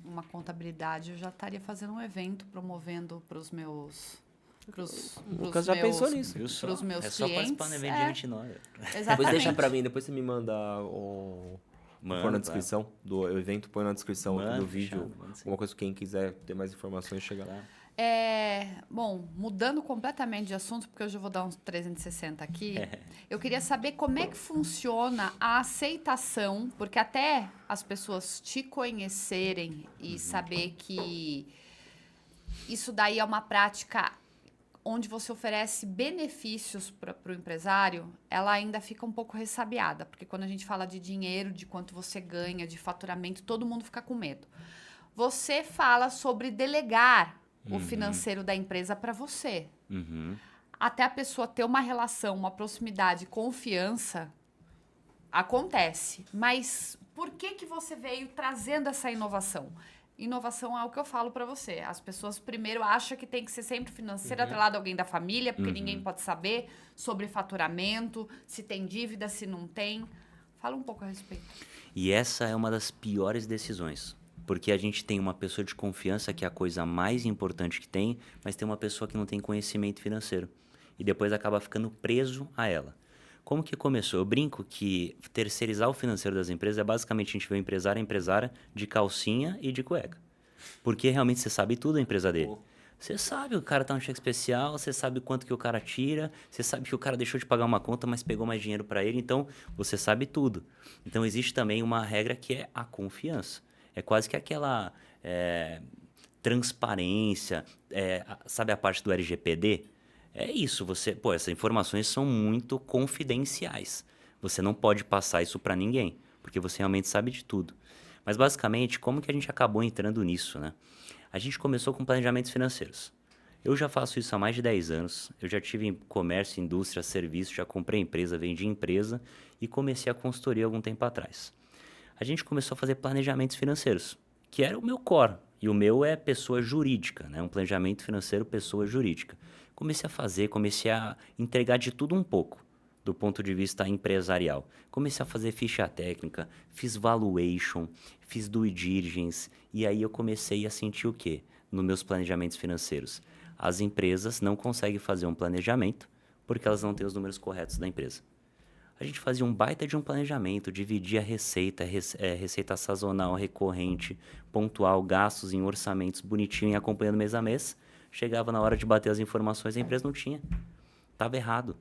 uma contabilidade, eu já estaria fazendo um evento promovendo para os meus... O Lucas já pensou nisso. Viu só? Para os meus é só clientes. participar no evento dia 29. Exatamente. Depois deixa pra mim, depois você me manda Manda, põe na descrição do evento, põe na descrição aqui Manda, do vídeo. fechado, manda sim. Alguma coisa, quem quiser ter mais informações, chega lá. Bom, mudando completamente de assunto, porque hoje eu vou dar uns 360 aqui, eu queria saber como é que funciona a aceitação, porque até as pessoas te conhecerem e saber que isso daí é uma prática onde você oferece benefícios para o empresário, ela ainda fica um pouco ressabiada, porque quando a gente fala de dinheiro, de quanto você ganha, de faturamento, todo mundo fica com medo. Você fala sobre delegar o financeiro da empresa para você. Até a pessoa ter uma relação, uma proximidade, confiança, acontece. Mas por que você veio trazendo essa inovação? Inovação é o que eu falo para você. As pessoas primeiro acham que tem que ser sempre financeiro atrelado a alguém da família, porque ninguém pode saber sobre faturamento, se tem dívida, se não tem. Fala um pouco a respeito. E essa é uma das piores decisões. Porque a gente tem uma pessoa de confiança, que é a coisa mais importante que tem, mas tem uma pessoa que não tem conhecimento financeiro. E depois acaba ficando preso a ela. Como que começou? Eu brinco que terceirizar o financeiro das empresas é basicamente a gente vê o empresário e a empresária de calcinha e de cueca. Porque realmente você sabe tudo da empresa dele. Você sabe o cara tá no cheque especial, você sabe quanto que o cara tira, você sabe que o cara deixou de pagar uma conta, mas pegou mais dinheiro para ele, então você sabe tudo. Então existe também uma regra que é a confiança. É quase que aquela transparência, sabe a parte do LGPD? É isso, essas informações são muito confidenciais. Você não pode passar isso para ninguém, porque você realmente sabe de tudo. Mas, basicamente, como que a gente acabou entrando nisso, né? A gente começou com planejamentos financeiros. Eu já faço isso há mais de 10 anos. Eu já tive em comércio, indústria, serviço, já comprei empresa, vendi empresa e comecei a consultoria algum tempo atrás. A gente começou a fazer planejamentos financeiros, que era o meu core. E o meu é pessoa jurídica, né? Um planejamento financeiro, pessoa jurídica. Comecei a entregar de tudo um pouco, do ponto de vista empresarial. Comecei a fazer ficha técnica, fiz valuation, fiz due diligence, e aí eu comecei a sentir o quê? Nos meus planejamentos financeiros. As empresas não conseguem fazer um planejamento porque elas não têm os números corretos da empresa. A gente fazia um baita de um planejamento, dividia a receita, receita sazonal, recorrente, pontual, gastos em orçamentos, bonitinho e acompanhando mês a mês. Chegava na hora de bater as informações, a empresa não tinha. Estava errado.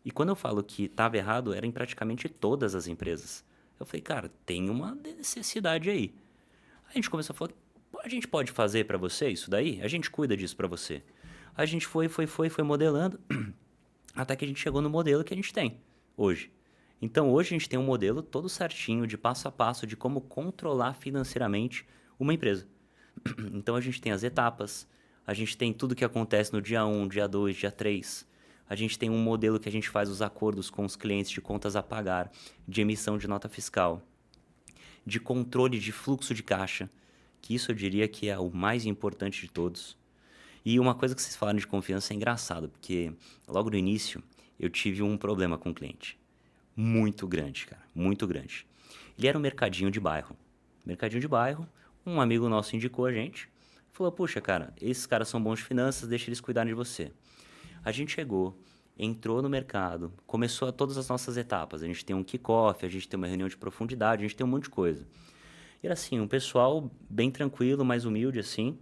E quando eu falo que estava errado, era em praticamente todas as empresas. Eu falei, cara, tem uma necessidade aí. A gente começou a falar, a gente pode fazer para você isso daí? A gente cuida disso para você. A gente foi modelando, até que a gente chegou no modelo que a gente tem hoje. Então, hoje a gente tem um modelo todo certinho, de passo a passo, de como controlar financeiramente uma empresa. Então, a gente tem as etapas, a gente tem tudo que acontece no dia 1, dia 2, dia 3. A gente tem um modelo que a gente faz os acordos com os clientes de contas a pagar, de emissão de nota fiscal, de controle de fluxo de caixa, que isso eu diria que é o mais importante de todos. E uma coisa que vocês falaram de confiança é engraçado, porque logo no início eu tive um problema com o cliente. Muito grande, cara, muito grande. Ele era um mercadinho de bairro. Mercadinho de bairro, um amigo nosso indicou a gente, falou, puxa, cara, esses caras são bons de finanças, deixa eles cuidarem de você. A gente chegou, entrou no mercado, começou todas as nossas etapas. A gente tem um kick-off, a gente tem uma reunião de profundidade, a gente tem um monte de coisa. E era assim, um pessoal bem tranquilo, mais humilde assim.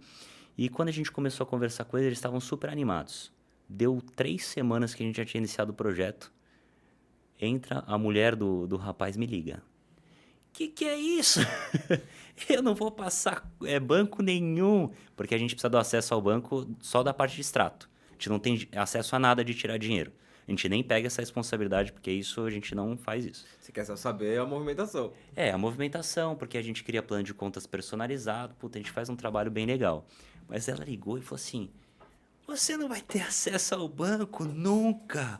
E quando a gente começou a conversar com eles estavam super animados. Deu 3 semanas que a gente já tinha iniciado o projeto. Entra a mulher do rapaz, me liga. Que é isso? Eu não vou passar banco nenhum. Porque a gente precisa do acesso ao banco só da parte de extrato. A gente não tem acesso a nada de tirar dinheiro. A gente nem pega essa responsabilidade, porque isso a gente não faz isso. Você quer só saber a movimentação. A movimentação, porque a gente cria plano de contas personalizado. Puta, a gente faz um trabalho bem legal. Mas ela ligou e falou assim, você não vai ter acesso ao banco nunca.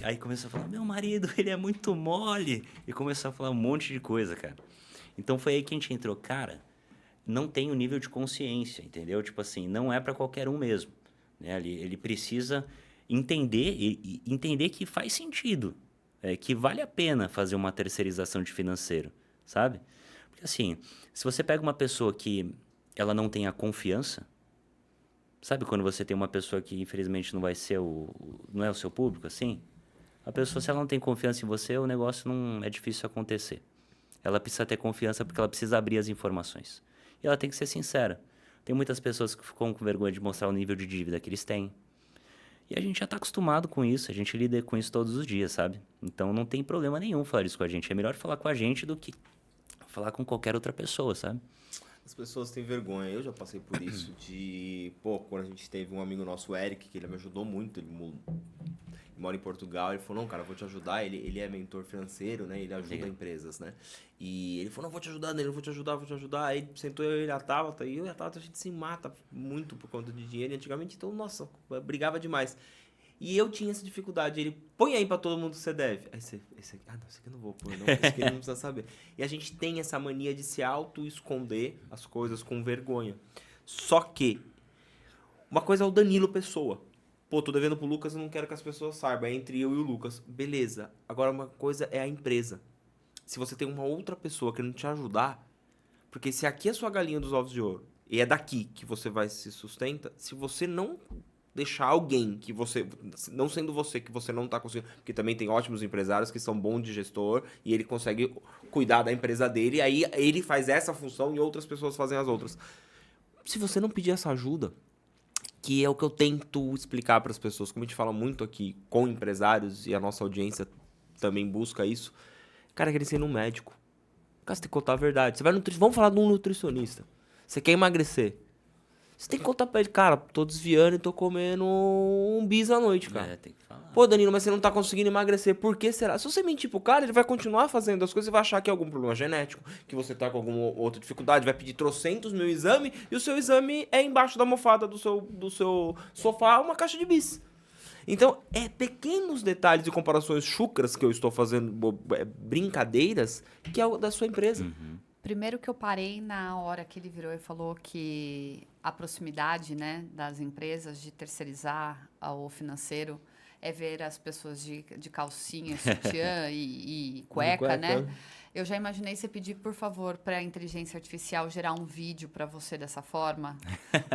Aí começou a falar, meu marido, ele é muito mole. E começou a falar um monte de coisa, cara. Então foi aí que a gente entrou. Cara, não tem o nível de consciência, entendeu? Tipo assim, não é para qualquer um mesmo. Né? Ele precisa entender e entender que faz sentido. Que vale a pena fazer uma terceirização de financeiro, sabe? Porque assim, se você pega uma pessoa que ela não tem a confiança, sabe quando você tem uma pessoa que infelizmente não vai ser não é o seu público, assim? A pessoa, se ela não tem confiança em você, o negócio não é difícil acontecer. Ela precisa ter confiança porque ela precisa abrir as informações. E ela tem que ser sincera. Tem muitas pessoas que ficam com vergonha de mostrar o nível de dívida que eles têm. E a gente já está acostumado com isso, a gente lida com isso todos os dias, sabe? Então não tem problema nenhum falar isso com a gente. É melhor falar com a gente do que falar com qualquer outra pessoa, sabe? As pessoas têm vergonha. Eu já passei por isso de... quando a gente teve um amigo nosso, o Eric, que ele me ajudou muito, ele mora em Portugal, ele falou, não, cara, eu vou te ajudar, ele é mentor financeiro, né, ele ajuda empresas, né, e ele falou, não, vou te ajudar nele, vou te ajudar, aí sentou eu e a Tabata, e eu e a Tabata, a gente se mata muito por conta de dinheiro, e antigamente, então, nossa, brigava demais. E eu tinha essa dificuldade. Ele, põe aí pra todo mundo que você deve. Aí você, não, esse aqui eu não vou pôr, não. Esse aqui ele não precisa saber. E a gente tem essa mania de se auto-esconder as coisas com vergonha. Só que, uma coisa é o Danilo Pessoa. Tô devendo pro Lucas, eu não quero que as pessoas saibam. É entre eu e o Lucas. Beleza. Agora, uma coisa é a empresa. Se você tem uma outra pessoa querendo te ajudar, porque se aqui é a sua galinha dos ovos de ouro, e é daqui que você vai se sustenta, se você não deixar alguém que você, não sendo você, que você não tá conseguindo, porque também tem ótimos empresários que são bons de gestor e ele consegue cuidar da empresa dele, e aí ele faz essa função e outras pessoas fazem as outras. Se você não pedir essa ajuda, que é o que eu tento explicar para as pessoas, como a gente fala muito aqui com empresários e a nossa audiência também busca isso, cara, quer ser num médico. Cara, você tem que contar a verdade. Você vai vamos falar de um nutricionista. Você quer emagrecer. Você tem que contar pra ele, cara, tô desviando e tô comendo um bis à noite, cara. Tem que falar. Pô, Danilo, mas você não tá conseguindo emagrecer. Por que será? Se você mentir pro cara, ele vai continuar fazendo as coisas e vai achar que é algum problema genético, que você tá com alguma outra dificuldade, vai pedir trocentos mil exame e o seu exame é embaixo da almofada do seu sofá uma caixa de bis. Então, é pequenos detalhes e comparações chucras que eu estou fazendo, brincadeiras, que é o da sua empresa. Primeiro que eu parei na hora que ele virou e falou que a proximidade, né, das empresas de terceirizar o financeiro é ver as pessoas de calcinha, sutiã e cueca, né? Eu já imaginei você pedir, por favor, para a inteligência artificial gerar um vídeo para você dessa forma,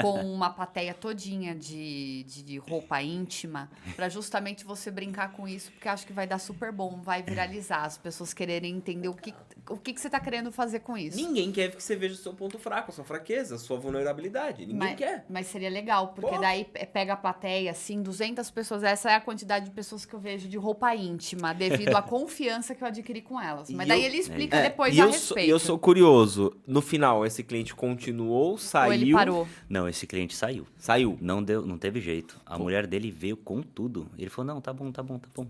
com uma plateia todinha de roupa íntima, para justamente você brincar com isso, porque acho que vai dar super bom, vai viralizar, as pessoas quererem entender o que você está querendo fazer com isso. Ninguém quer que você veja o seu ponto fraco, a sua fraqueza, a sua vulnerabilidade. Ninguém quer. Mas seria legal, porque Pô. daí pega a plateia, assim, 200 pessoas. Essa é a quantidade de pessoas que eu vejo de roupa íntima, devido à confiança que eu adquiri com elas. Mas E daí eu- ele explica depois e a eu respeito. eu sou curioso. No final, esse cliente continuou, saiu. Ou ele parou. Não, esse cliente saiu. Saiu. Não teve jeito. A mulher dele veio com tudo. Ele falou, não, tá bom.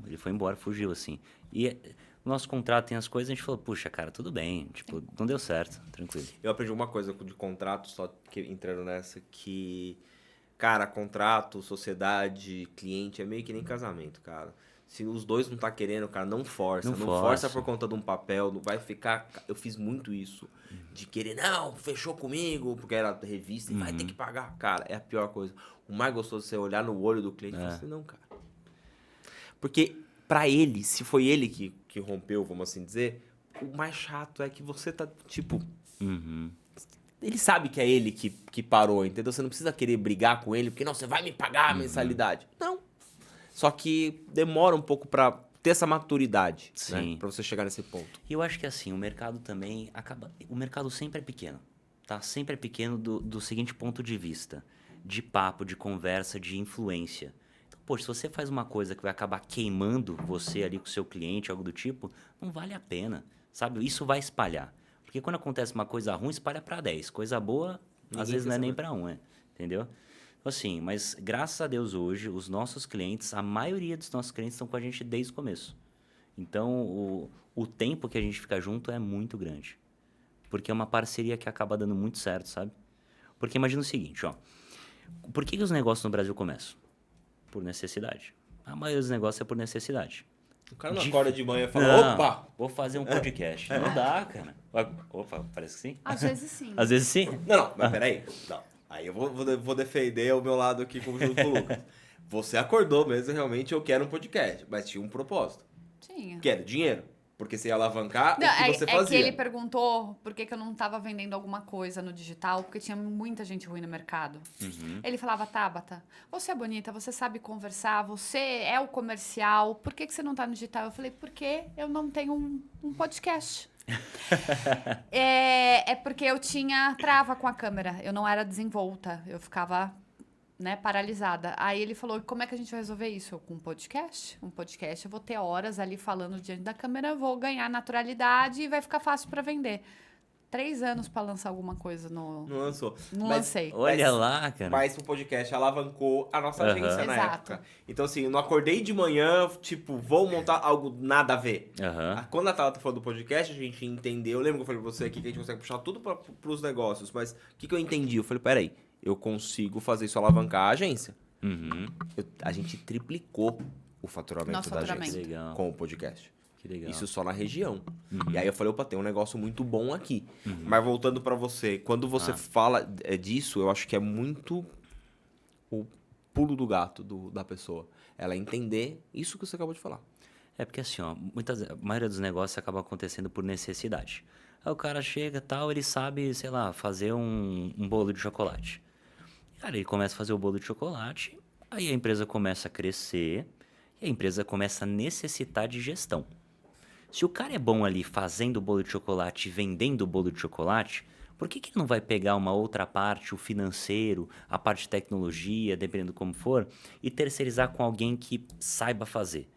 Ele foi embora, fugiu, assim. E o nosso contrato tem as coisas, a gente falou, puxa, cara, tudo bem. Tipo, não deu certo, tranquilo. Eu aprendi uma coisa de contrato, só que entrando nessa, que, cara, contrato, sociedade, cliente, é meio que nem casamento, cara. Se os dois não tá querendo, cara, não força. Não Não força. força por conta de um papel, não vai ficar... Eu fiz muito isso, de querer, não, fechou comigo, porque era revista, e vai ter que pagar. Cara, é a pior coisa. O mais gostoso é você olhar no olho do cliente e falar assim, não, cara. Porque pra ele, se foi ele que rompeu, vamos assim dizer, o mais chato é que você tá, tipo... Uhum. Ele sabe que é ele que parou, entendeu? Você não precisa querer brigar com ele, porque, não, você vai me pagar a mensalidade. Não. Só que demora um pouco pra ter essa maturidade, né? Sim. Pra você chegar nesse ponto. E eu acho que assim, o mercado também acaba... O mercado sempre é pequeno, tá? Sempre é pequeno do seguinte ponto de vista. De papo, de conversa, de influência. Então, poxa, se você faz uma coisa que vai acabar queimando você ali com o seu cliente, algo do tipo, não vale a pena, sabe? Isso vai espalhar. Porque quando acontece uma coisa ruim, espalha para 10. Coisa boa, Ninguém às vezes quer não é nem saber. para 1, entendeu? Então, assim, mas graças a Deus hoje, os nossos clientes, a maioria dos nossos clientes estão com a gente desde o começo. Então, o tempo que a gente fica junto é muito grande. Porque é uma parceria que acaba dando muito certo, sabe? Porque imagina o seguinte, ó. Por que os negócios no Brasil começam? Por necessidade. A maioria dos negócios é por necessidade. O cara não Dif- acorda de manhã e fala, Não, opa! vou fazer um podcast. Não dá, cara. Opa, parece que sim. Às vezes sim. Às vezes sim. Não, mas peraí. Não. Aí eu vou defender o meu lado aqui junto com o Lucas. Você acordou mesmo, realmente, eu quero um podcast. Mas tinha um propósito. Tinha. Que era dinheiro. Porque você ia alavancar Não, o que você é fazia. que ele perguntou por que eu não estava vendendo alguma coisa no digital, porque tinha muita gente ruim no mercado. Ele falava, Tabata, você é bonita, você sabe conversar, você é o comercial, por que você não está no digital? Eu falei, porque eu não tenho um podcast. É porque eu tinha trava com a câmera, eu não era desenvolta, eu ficava, né, paralisada. Aí ele falou, como é que a gente vai resolver isso? Eu, com um podcast? Um podcast, eu vou ter horas ali falando diante da câmera, vou ganhar naturalidade e vai ficar fácil para vender. 3 anos para lançar alguma coisa no... Não lançou. Não Mas- lancei. Olha lá, cara. Mas o podcast alavancou a nossa Aham. agência na Exato. época. Então, assim, eu não acordei de manhã, tipo, vou montar algo nada a ver. Aham. Quando a Tata falou do podcast, a gente entendeu. Eu lembro que eu falei pra você aqui que a gente consegue puxar tudo pros negócios. Mas o que eu entendi? Eu falei, peraí, eu consigo fazer isso alavancar a agência. Uhum. A gente triplicou o faturamento Nosso da faturamento. agência Legal. com o podcast. Que legal. Isso só na região. E aí eu falei, opa, tem um negócio muito bom aqui. Mas voltando pra você, quando você fala disso, eu acho que é muito o pulo do gato da pessoa. Ela entender isso que você acabou de falar. É porque assim, ó, a maioria dos negócios acaba acontecendo por necessidade. Aí o cara chega tal, ele sabe, sei lá, fazer um bolo de chocolate. Cara, ele começa a fazer o bolo de chocolate, aí a empresa começa a crescer e a empresa começa a necessitar de gestão. Se o cara é bom ali fazendo o bolo de chocolate e vendendo o bolo de chocolate, por que ele não vai pegar uma outra parte, o financeiro, a parte de tecnologia, dependendo como for, e terceirizar com alguém que saiba fazer?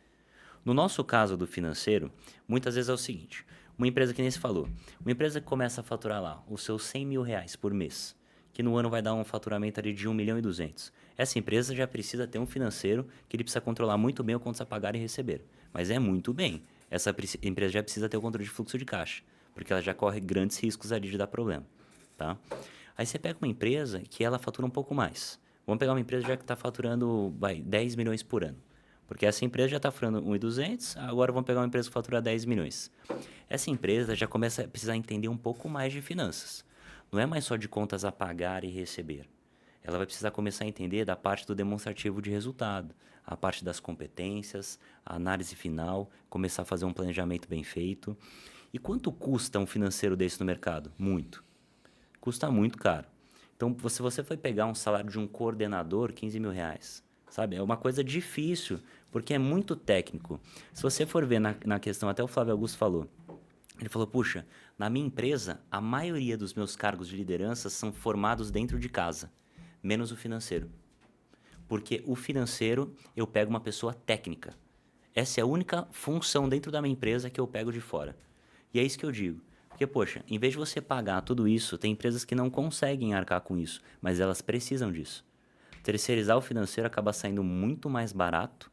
No nosso caso do financeiro, muitas vezes é o seguinte, uma empresa que nem se falou, uma empresa que começa a faturar lá os seus 100 mil reais por mês, que no ano vai dar um faturamento ali de 1.200.000. Essa empresa já precisa ter um financeiro que ele precisa controlar muito bem o contas a pagar e receber. Mas é muito bem. Essa empresa já precisa ter o controle de fluxo de caixa, porque ela já corre grandes riscos ali de dar problema. Tá? Aí você pega uma empresa que ela fatura um pouco mais. Vamos pegar uma empresa já que está faturando 10 milhões por ano. Porque essa empresa já está faturando 1.200, agora vamos pegar uma empresa que fatura 10 milhões. Essa empresa já começa a precisar entender um pouco mais de finanças. Não é mais só de contas a pagar e receber. Ela vai precisar começar a entender da parte do demonstrativo de resultado, a parte das competências, a análise final, começar a fazer um planejamento bem feito. E quanto custa um financeiro desse no mercado? Muito. Custa muito caro. Então, se você for pegar um salário de um coordenador, 15 mil reais, sabe? É uma coisa difícil, porque é muito técnico. Se você for ver na questão, até o Flávio Augusto falou, ele falou, puxa, na minha empresa, a maioria dos meus cargos de liderança são formados dentro de casa, menos o financeiro. Porque o financeiro, eu pego uma pessoa técnica. Essa é a única função dentro da minha empresa que eu pego de fora. E é isso que eu digo. Porque, poxa, em vez de você pagar tudo isso, tem empresas que não conseguem arcar com isso, mas elas precisam disso. Terceirizar o financeiro acaba saindo muito mais barato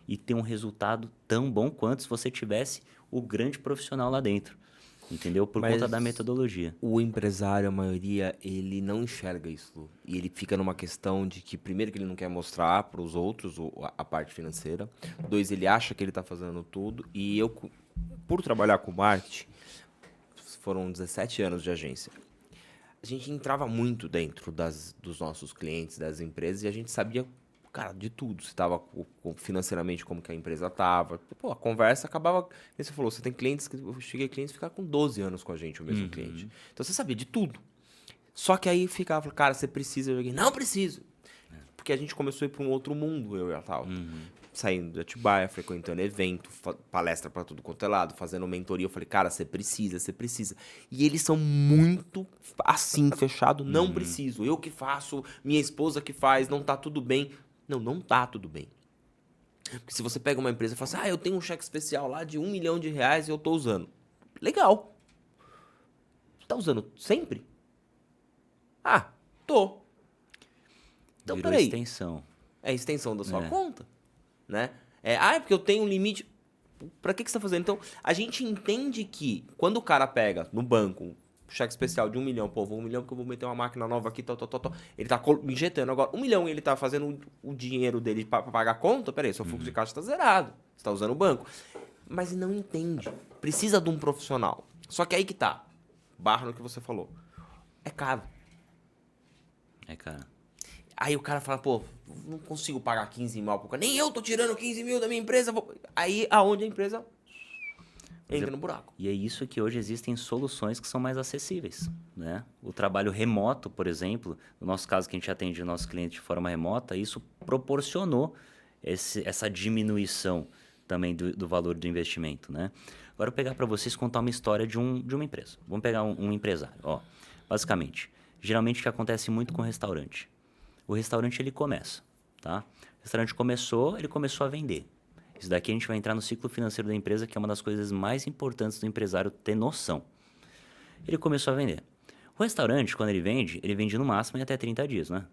e ter um resultado tão bom quanto se você tivesse o grande profissional lá dentro. Entendeu? Por conta da metodologia. O empresário, a maioria, ele não enxerga isso, Lu. E ele fica numa questão de que, primeiro, que ele não quer mostrar para os outros a parte financeira. 2, ele acha que ele está fazendo tudo. E eu, por trabalhar com marketing, foram 17 anos de agência. A gente entrava muito dentro dos nossos clientes, das empresas, e a gente sabia, cara, de tudo. Se estava financeiramente, como que a empresa estava. Pô, a conversa acabava... Você falou, você tem clientes... Eu cheguei a clientes ficar com 12 anos com a gente, o mesmo cliente. Então, você sabia de tudo. Só que aí ficava, cara, você precisa... Eu joguei, não preciso. Porque a gente começou a ir para um outro mundo, eu e a Tal. Saindo de Atibaia, frequentando evento, palestra para tudo quanto é lado, fazendo mentoria. Eu falei, cara, você precisa, você precisa. E eles são muito assim, fechado, não preciso. Eu que faço, minha esposa que faz, não tá tudo bem. Não, não tá tudo bem. Porque se você pega uma empresa e fala assim, eu tenho um cheque especial lá de R$1 milhão e eu tô usando. Legal. Tá usando sempre? Tô. Então, Virou peraí. extensão. É a extensão da sua conta, né? É porque eu tenho um limite. Pra que você tá fazendo? Então, a gente entende que quando o cara pega no banco um cheque especial de 1 milhão, pô, vou 1 milhão porque eu vou meter uma máquina nova aqui, ele tá injetando agora 1 milhão e ele tá fazendo o dinheiro dele pra pagar a conta, peraí, seu fluxo de caixa tá zerado, você tá usando o banco. Mas não entende. Precisa de um profissional. Só que aí que tá. Barra no que você falou. É caro. É, cara. Aí o cara fala, pô, não consigo pagar 15 mil por cara. Nem eu tô tirando 15 mil da minha empresa. Aí aonde a empresa entra no buraco. E é isso que hoje existem soluções que são mais acessíveis, né? O trabalho remoto, por exemplo, no nosso caso que a gente atende o nosso cliente de forma remota, isso proporcionou essa diminuição também do valor do investimento, né? Agora eu vou pegar para vocês contar uma história de uma empresa. Vamos pegar um empresário. Basicamente, geralmente o que acontece muito com restaurante. O restaurante ele começa, tá? O restaurante ele começou a vender. Isso daqui a gente vai entrar no ciclo financeiro da empresa, que é uma das coisas mais importantes do empresário ter noção. Ele começou a vender. O restaurante, quando ele vende no máximo em até 30 dias, né?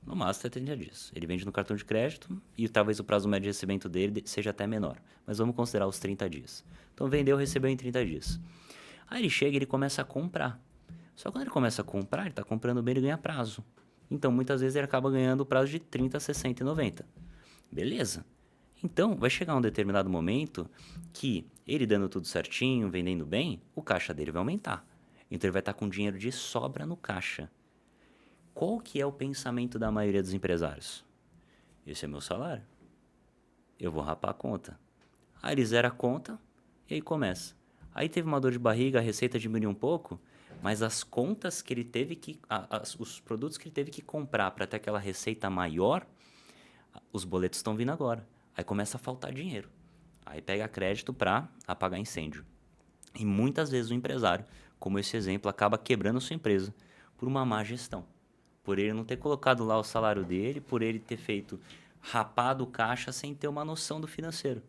No máximo até 30 dias. Ele vende no cartão de crédito e talvez o prazo médio de recebimento dele seja até menor. Mas vamos considerar os 30 dias. Então vendeu, recebeu em 30 dias. Aí ele chega e ele começa a comprar. Só que quando ele começa a comprar, ele está comprando bem, ele ganha prazo. Então, muitas vezes, ele acaba ganhando o prazo de 30, 60 e 90. Beleza. Então, vai chegar um determinado momento que ele dando tudo certinho, vendendo bem, o caixa dele vai aumentar. Então, ele vai estar com dinheiro de sobra no caixa. Qual que é o pensamento da maioria dos empresários? Esse é meu salário. Eu vou rapar a conta. Aí ele zera a conta e aí começa. Aí teve uma dor de barriga, a receita diminuiu um pouco, mas as contas que ele teve que... os produtos que ele teve que comprar para ter aquela receita maior, os boletos estão vindo agora. Aí começa a faltar dinheiro. Aí pega crédito para apagar incêndio. E muitas vezes o empresário, como esse exemplo, acaba quebrando a sua empresa por uma má gestão. Por ele não ter colocado lá o salário dele, por ele ter feito rapado o caixa sem ter uma noção do financeiro.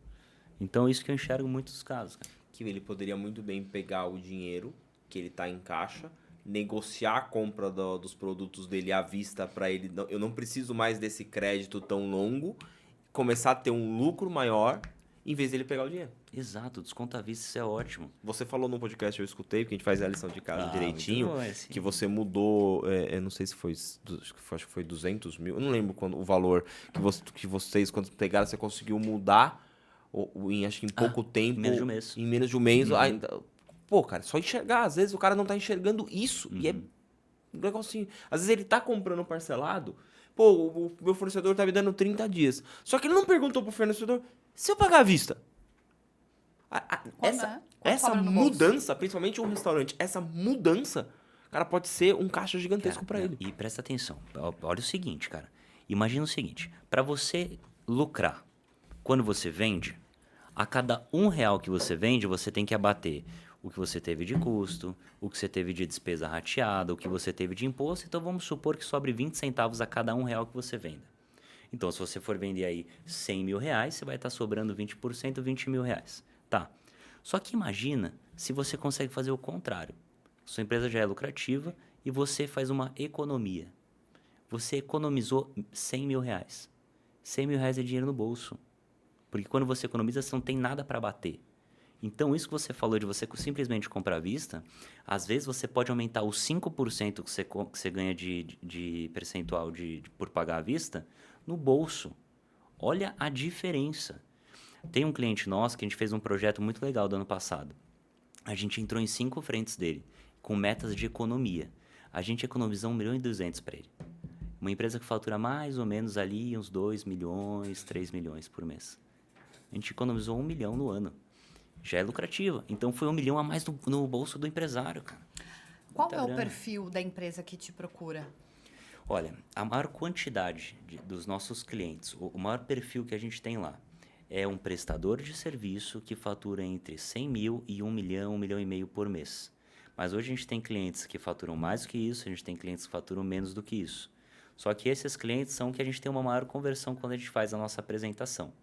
Então, isso que eu enxergo em muitos casos. Cara. Que ele poderia muito bem pegar o dinheiro que ele tá em caixa, negociar a compra dos produtos dele à vista para ele. Eu não preciso mais desse crédito tão longo, começar a ter um lucro maior, em vez dele pegar o dinheiro. Exato, desconto à vista, isso é ótimo. Você falou no podcast, eu escutei, porque a gente faz a lição de casa direitinho, muito bom, sim. que você mudou, eu não sei se foi, acho que foi 200 mil, eu não lembro o valor que vocês, quando pegaram, você conseguiu mudar acho que em pouco tempo. menos de um mês. Em menos de um mês. Pô, cara, só enxergar. Às vezes o cara não tá enxergando isso. E é um negocinho. Às vezes ele tá comprando parcelado. Pô, o meu fornecedor tá me dando 30 dias. Só que ele não perguntou pro fornecedor, se eu pagar à vista? Essa sobra no bolso? mudança, principalmente um restaurante, essa mudança, cara, pode ser um caixa gigantesco para ele. E presta atenção, olha o seguinte, cara. Imagina o seguinte, para você lucrar, quando você vende, a cada R$1 que você vende, você tem que abater o que você teve de custo, o que você teve de despesa rateada, o que você teve de imposto. Então, vamos supor que sobre 20 centavos a cada R$1 que você venda. Então, se você for vender aí 100 mil reais, você vai estar sobrando 20%, 20 mil reais. Tá. Só que imagina se você consegue fazer o contrário. Sua empresa já é lucrativa e você faz uma economia. Você economizou 100 mil reais. 100 mil reais é dinheiro no bolso. Porque quando você economiza, você não tem nada para bater. Então, isso que você falou de você simplesmente comprar à vista, às vezes você pode aumentar os 5% que você ganha de percentual por pagar à vista no bolso. Olha a diferença. Tem um cliente nosso que a gente fez um projeto muito legal do ano passado. A gente entrou em 5 frentes dele, com metas de economia. A gente economizou 1.200.000 para ele. Uma empresa que fatura mais ou menos ali uns 2 milhões, 3 milhões por mês. A gente economizou 1 milhão no ano. Já é lucrativa. Então, foi 1 milhão a mais no bolso do empresário, cara. Qual Muita é o grana. perfil da empresa que te procura? Olha, a maior quantidade dos nossos clientes, o maior perfil que a gente tem lá, é um prestador de serviço que fatura entre 100 mil e 1 milhão, 1 milhão e meio por mês. Mas hoje a gente tem clientes que faturam mais do que isso, a gente tem clientes que faturam menos do que isso. Só que esses clientes são que a gente tem uma maior conversão quando a gente faz a nossa apresentação.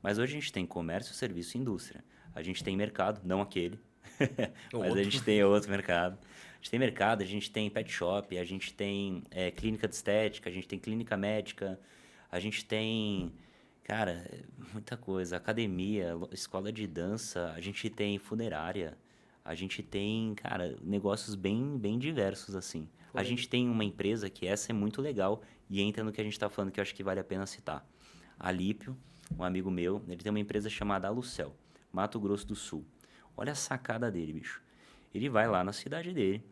Mas hoje a gente tem comércio, serviço e indústria. A gente tem mercado, não aquele, mas a gente tem outro mercado. A gente tem mercado, a gente tem pet shop, a gente tem clínica de estética, a gente tem clínica médica, a gente tem, cara, muita coisa. Academia, escola de dança, a gente tem funerária, a gente tem, cara, negócios bem diversos, assim. A gente tem uma empresa que essa é muito legal e entra no que a gente está falando, que eu acho que vale a pena citar. A Lípio, um amigo meu, ele tem uma empresa chamada Alucel, Mato Grosso do Sul. Olha a sacada dele, bicho. Ele vai lá na cidade dele,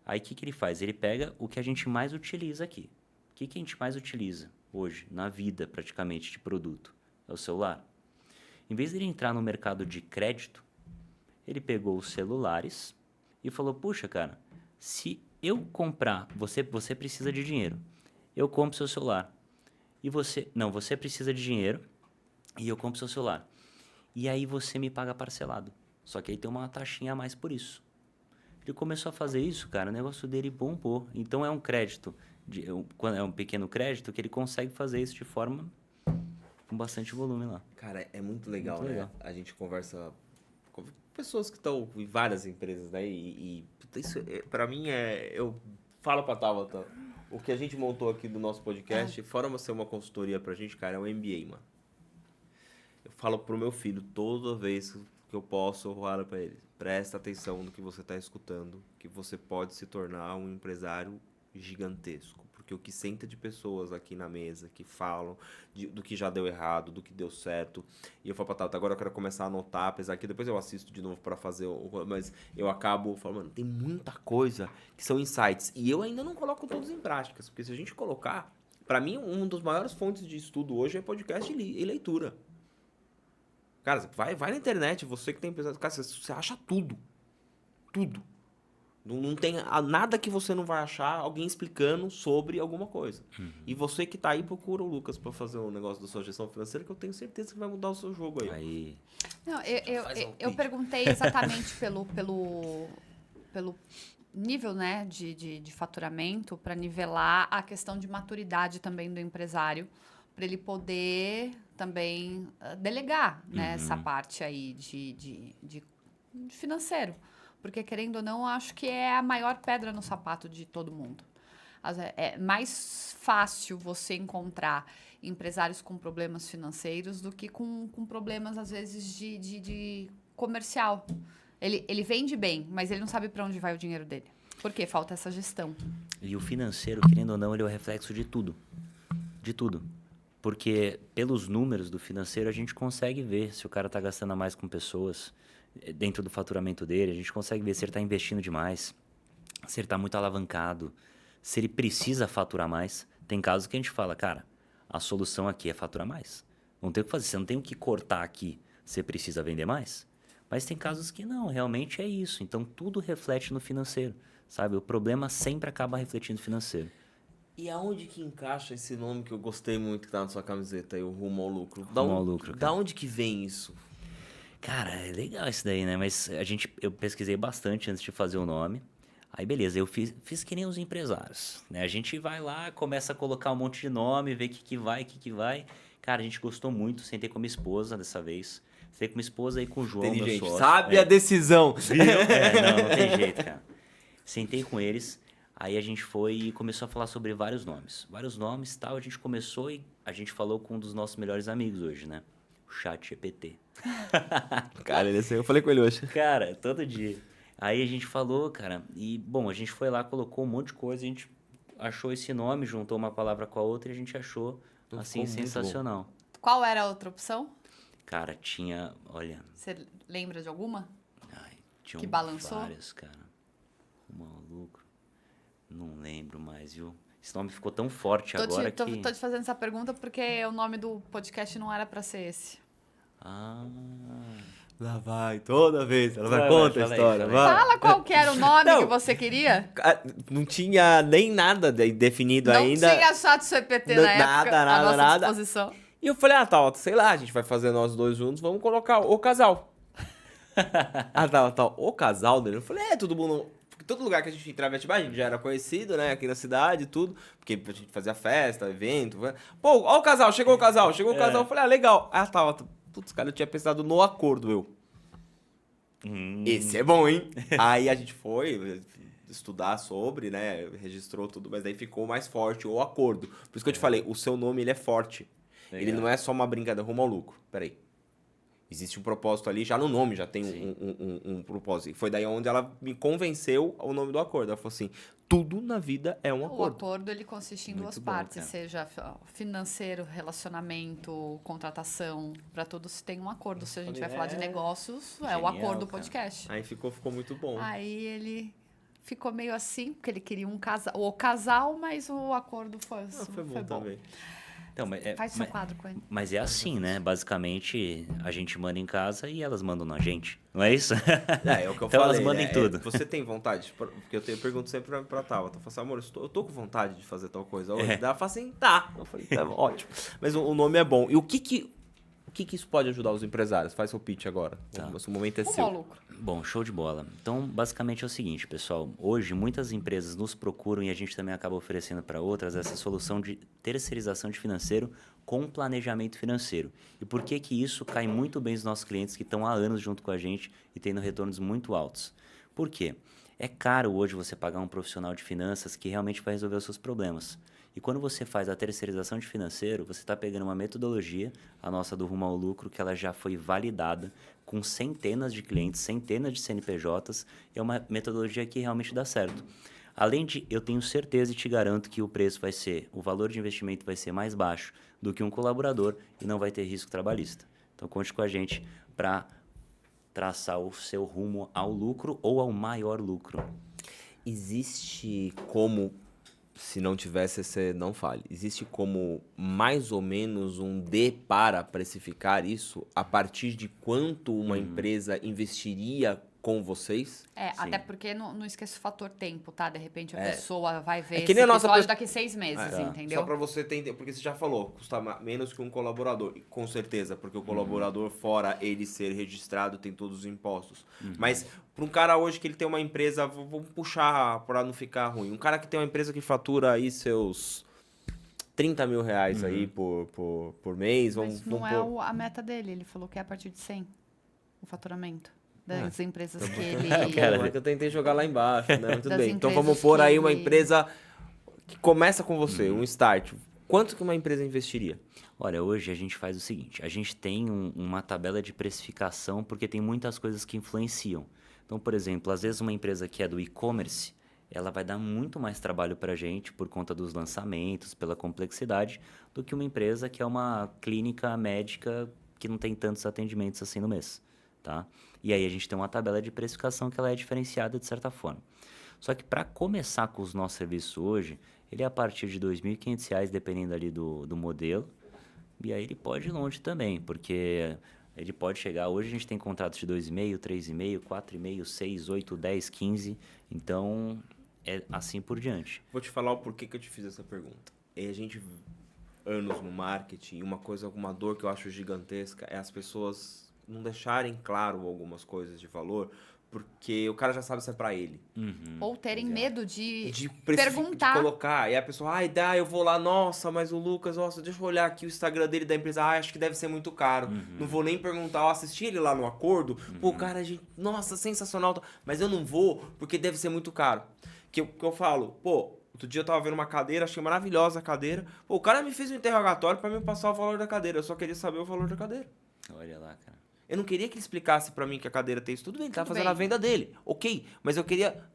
aí o que ele faz? Ele pega o que a gente mais utiliza aqui. O que a gente mais utiliza hoje, na vida praticamente, de produto? É o celular. Em vez de ele entrar no mercado de crédito, ele pegou os celulares e falou, puxa, cara, se eu comprar, você precisa de dinheiro, eu compro seu celular. E você precisa de dinheiro e eu compro seu celular. E aí você me paga parcelado. Só que aí tem uma taxinha a mais por isso. Ele começou a fazer isso, cara, o negócio dele bombou. Então é um crédito, é um pequeno crédito que ele consegue fazer isso de forma com bastante volume lá. Cara, é muito legal, Muito né? legal. A gente conversa com pessoas que estão em várias empresas, né? E isso, pra mim, eu falo pra Tabata, o que a gente montou aqui do nosso podcast, fora você uma consultoria pra gente, cara, é um MBA, mano. Eu falo pro meu filho, toda vez que eu posso, eu falo pra ele, presta atenção no que você tá escutando, que você pode se tornar um empresário gigantesco. Porque o que senta de pessoas aqui na mesa, que falam do que já deu errado, do que deu certo. E eu falo pra Tata, agora eu quero começar a anotar, apesar que depois eu assisto de novo pra fazer, mas eu acabo falando, mano, tem muita coisa que são insights. E eu ainda não coloco todos em práticas, porque se a gente colocar, pra mim, um dos maiores fontes de estudo hoje é podcast e leitura. Cara, vai na internet, você que tem empresa, cara, você acha tudo. Tudo. Não tem nada que você não vai achar alguém explicando sobre alguma coisa. E você que tá aí, procura o Lucas pra fazer um negócio da sua gestão financeira, que eu tenho certeza que vai mudar o seu jogo aí. Não, eu perguntei exatamente pelo nível, né, de faturamento, para nivelar a questão de maturidade também do empresário, para ele poder também delegar, né, essa parte aí de financeiro. Porque, querendo ou não, eu acho que é a maior pedra no sapato de todo mundo. É mais fácil você encontrar empresários com problemas financeiros do que com problemas, às vezes, de comercial. Ele vende bem, mas ele não sabe para onde vai o dinheiro dele. Por quê? Falta essa gestão. E o financeiro, querendo ou não, ele é o reflexo de tudo. De tudo. Porque pelos números do financeiro a gente consegue ver se o cara está gastando a mais com pessoas dentro do faturamento dele, a gente consegue ver se ele está investindo demais, se ele está muito alavancado, se ele precisa faturar mais. Tem casos que a gente fala, cara, a solução aqui é faturar mais. Não tem o que fazer, você não tem o que cortar aqui, você precisa vender mais. Mas tem casos que não, realmente é isso. Então tudo reflete no financeiro, sabe? O problema sempre acaba refletindo no financeiro. E aonde que encaixa esse nome que eu gostei muito que tá na sua camiseta aí, o Rumo ao Lucro? Rumo ao Lucro, Da onde que vem isso? Cara, é legal isso daí, né? Mas eu pesquisei bastante antes de fazer o nome. Aí, beleza, eu fiz que nem os empresários, né? A gente vai lá, começa a colocar um monte de nome, ver o que vai. Cara, a gente gostou muito, sentei com a minha esposa dessa vez. Sentei com minha esposa e com o João, meu Inteligente, sócio. sabe a decisão. Viu? Não tem jeito, cara. Sentei com eles, aí a gente foi e começou a falar sobre vários nomes. Vários nomes e tal, a gente começou e a gente falou com um dos nossos melhores amigos hoje, né? O ChatGPT. Cara, eu falei com ele hoje. Cara, todo dia. Aí a gente falou, cara, e bom, a gente foi lá, colocou um monte de coisa, a gente achou esse nome, juntou uma palavra com a outra e a gente achou, assim, ficou muito sensacional. Qual era a outra opção? Cara, tinha, olha... Você lembra de alguma? Ai, tinha Que balançou? várias, cara. Rumo ao Lucro. Não lembro mais, viu? Esse nome ficou tão forte agora que... Tô te fazendo essa pergunta porque o nome do podcast não era pra ser esse. Ah... Lá vai, toda vez. Ela vai Vai, conta a fala aí, história. fala aí. Vai. Fala qual que era o nome Não. que você queria. Não tinha nem nada definido Não ainda. tinha chat GPT Não, na época, nada, à nossa nada. disposição. E eu falei, Tauta, sei lá, a gente vai fazer nós dois juntos, vamos colocar o casal. Tauta, o casal dele. Eu falei, todo mundo... Porque todo lugar que a gente entrava, a gente já era conhecido, né? Aqui na cidade e tudo. Porque a gente fazia festa, evento. Pô, ó o casal, chegou o casal. Eu falei, legal. Aí Tauta, putz, cara, eu tinha pensado no acordo, Esse é bom, hein? Aí a gente foi estudar sobre, né? Registrou tudo, mas daí ficou mais forte o acordo. Por isso que eu te falei, o seu nome, ele é forte. Legal. Ele não é só uma brincadeira, rumo ao lucro. Peraí. Existe um propósito ali, já no nome já tem um propósito. E foi daí onde ela me convenceu o nome do acordo. Ela falou assim, tudo na vida é um O acordo. acordo, ele consiste em Muito duas bom, partes, cara. seja financeiro, relacionamento, contratação, para todos tem um acordo. Se a gente vai falar de negócios, é o Genial, acordo do cara. podcast. Aí ficou muito bom. Aí ele ficou meio assim, porque ele queria o casal, mas o acordo foi Foi bom também. Então, Faz seu quadro com ele. mas é assim, né? Basicamente, a gente manda em casa e elas mandam na gente. Não é isso? É o que eu Então falei, elas mandam em né? tudo. Você tem vontade? Porque eu pergunto sempre pra Tabata. Eu falo assim, amor, eu tô com vontade de fazer tal coisa hoje. Daí ela fala assim, tá. Eu falei, tá ótimo. Mas o nome é bom. E o que isso pode ajudar os empresários? Faz seu pitch agora. Tá. O momento é Rumo seu. ao lucro. Bom, show de bola. Então, basicamente é o seguinte, pessoal. Hoje, muitas empresas nos procuram e a gente também acaba oferecendo para outras essa solução de terceirização de financeiro com planejamento financeiro. E por que que isso cai muito bem nos nossos clientes que estão há anos junto com a gente e tendo retornos muito altos? Por quê? É caro hoje você pagar um profissional de finanças que realmente vai resolver os seus problemas. E quando você faz a terceirização de financeiro, você está pegando uma metodologia, a nossa do Rumo ao Lucro, que ela já foi validada com centenas de clientes, centenas de CNPJs, e é uma metodologia que realmente dá certo. Além de, eu tenho certeza e te garanto que o valor de investimento vai ser mais baixo do que um colaborador e não vai ter risco trabalhista. Então, conte com a gente para traçar o seu rumo ao lucro ou ao maior lucro. Existe como, se não tivesse, você não fale, existe como mais ou menos um D para precificar isso a partir de quanto uma empresa investiria com vocês? Até porque não esqueça o fator tempo, tá? De repente a pessoa vai ver É que esse nem a nossa episódio pessoa- daqui 6 meses, entendeu? Só para você entender, porque você já falou, custa menos que um colaborador, com certeza, porque o colaborador, fora ele ser registrado, tem todos os impostos. Mas para um cara hoje que ele tem uma empresa, vamos puxar para não ficar ruim, um cara que tem uma empresa que fatura aí seus 30 mil reais aí por mês, Mas vamos não pôr... é a meta dele, ele falou que é a partir de 100 o faturamento das empresas que É que eu tentei jogar lá embaixo, né? Mas tudo Das bem. Então empresas vamos pôr aí uma que- empresa que começa com você, um start. Quanto que uma empresa investiria? Olha, hoje a gente faz o seguinte, a gente tem uma tabela de precificação porque tem muitas coisas que influenciam. Então, por exemplo, às vezes uma empresa que é do e-commerce, ela vai dar muito mais trabalho para a gente por conta dos lançamentos, pela complexidade, do que uma empresa que é uma clínica médica que não tem tantos atendimentos assim no mês, tá? E aí a gente tem uma tabela de precificação que ela é diferenciada de certa forma. Só que para começar com os nossos serviços hoje, ele é a partir de R$ 2.500, dependendo ali do modelo. E aí ele pode ir longe também, porque ele pode chegar... Hoje a gente tem contratos de 2,5, 3,5, 4,5, 6, 8, 10, 15. Então, é assim por diante. Vou te falar o porquê que eu te fiz essa pergunta. E a gente, anos no marketing, uma dor que eu acho gigantesca é as pessoas não deixarem claro algumas coisas de valor, porque o cara já sabe se é pra ele. ou terem Exato. medo de De perguntar. colocar. E a pessoa, eu vou lá, nossa, mas o Lucas, nossa, deixa eu olhar aqui o Instagram dele da empresa, acho que deve ser muito caro. Não vou nem perguntar, eu assisti ele lá no acordo, pô, cara, nossa, sensacional. Mas eu não vou, porque deve ser muito caro. Que eu falo, pô, outro dia eu tava vendo uma cadeira, achei maravilhosa a cadeira. Pô, o cara me fez um interrogatório pra me passar o valor da cadeira, eu só queria saber o valor da cadeira. Olha lá, cara. Eu não queria que ele explicasse pra mim que a cadeira tem isso. Tudo bem, ele tá Tudo fazendo bem. a venda dele. Ok. Mas eu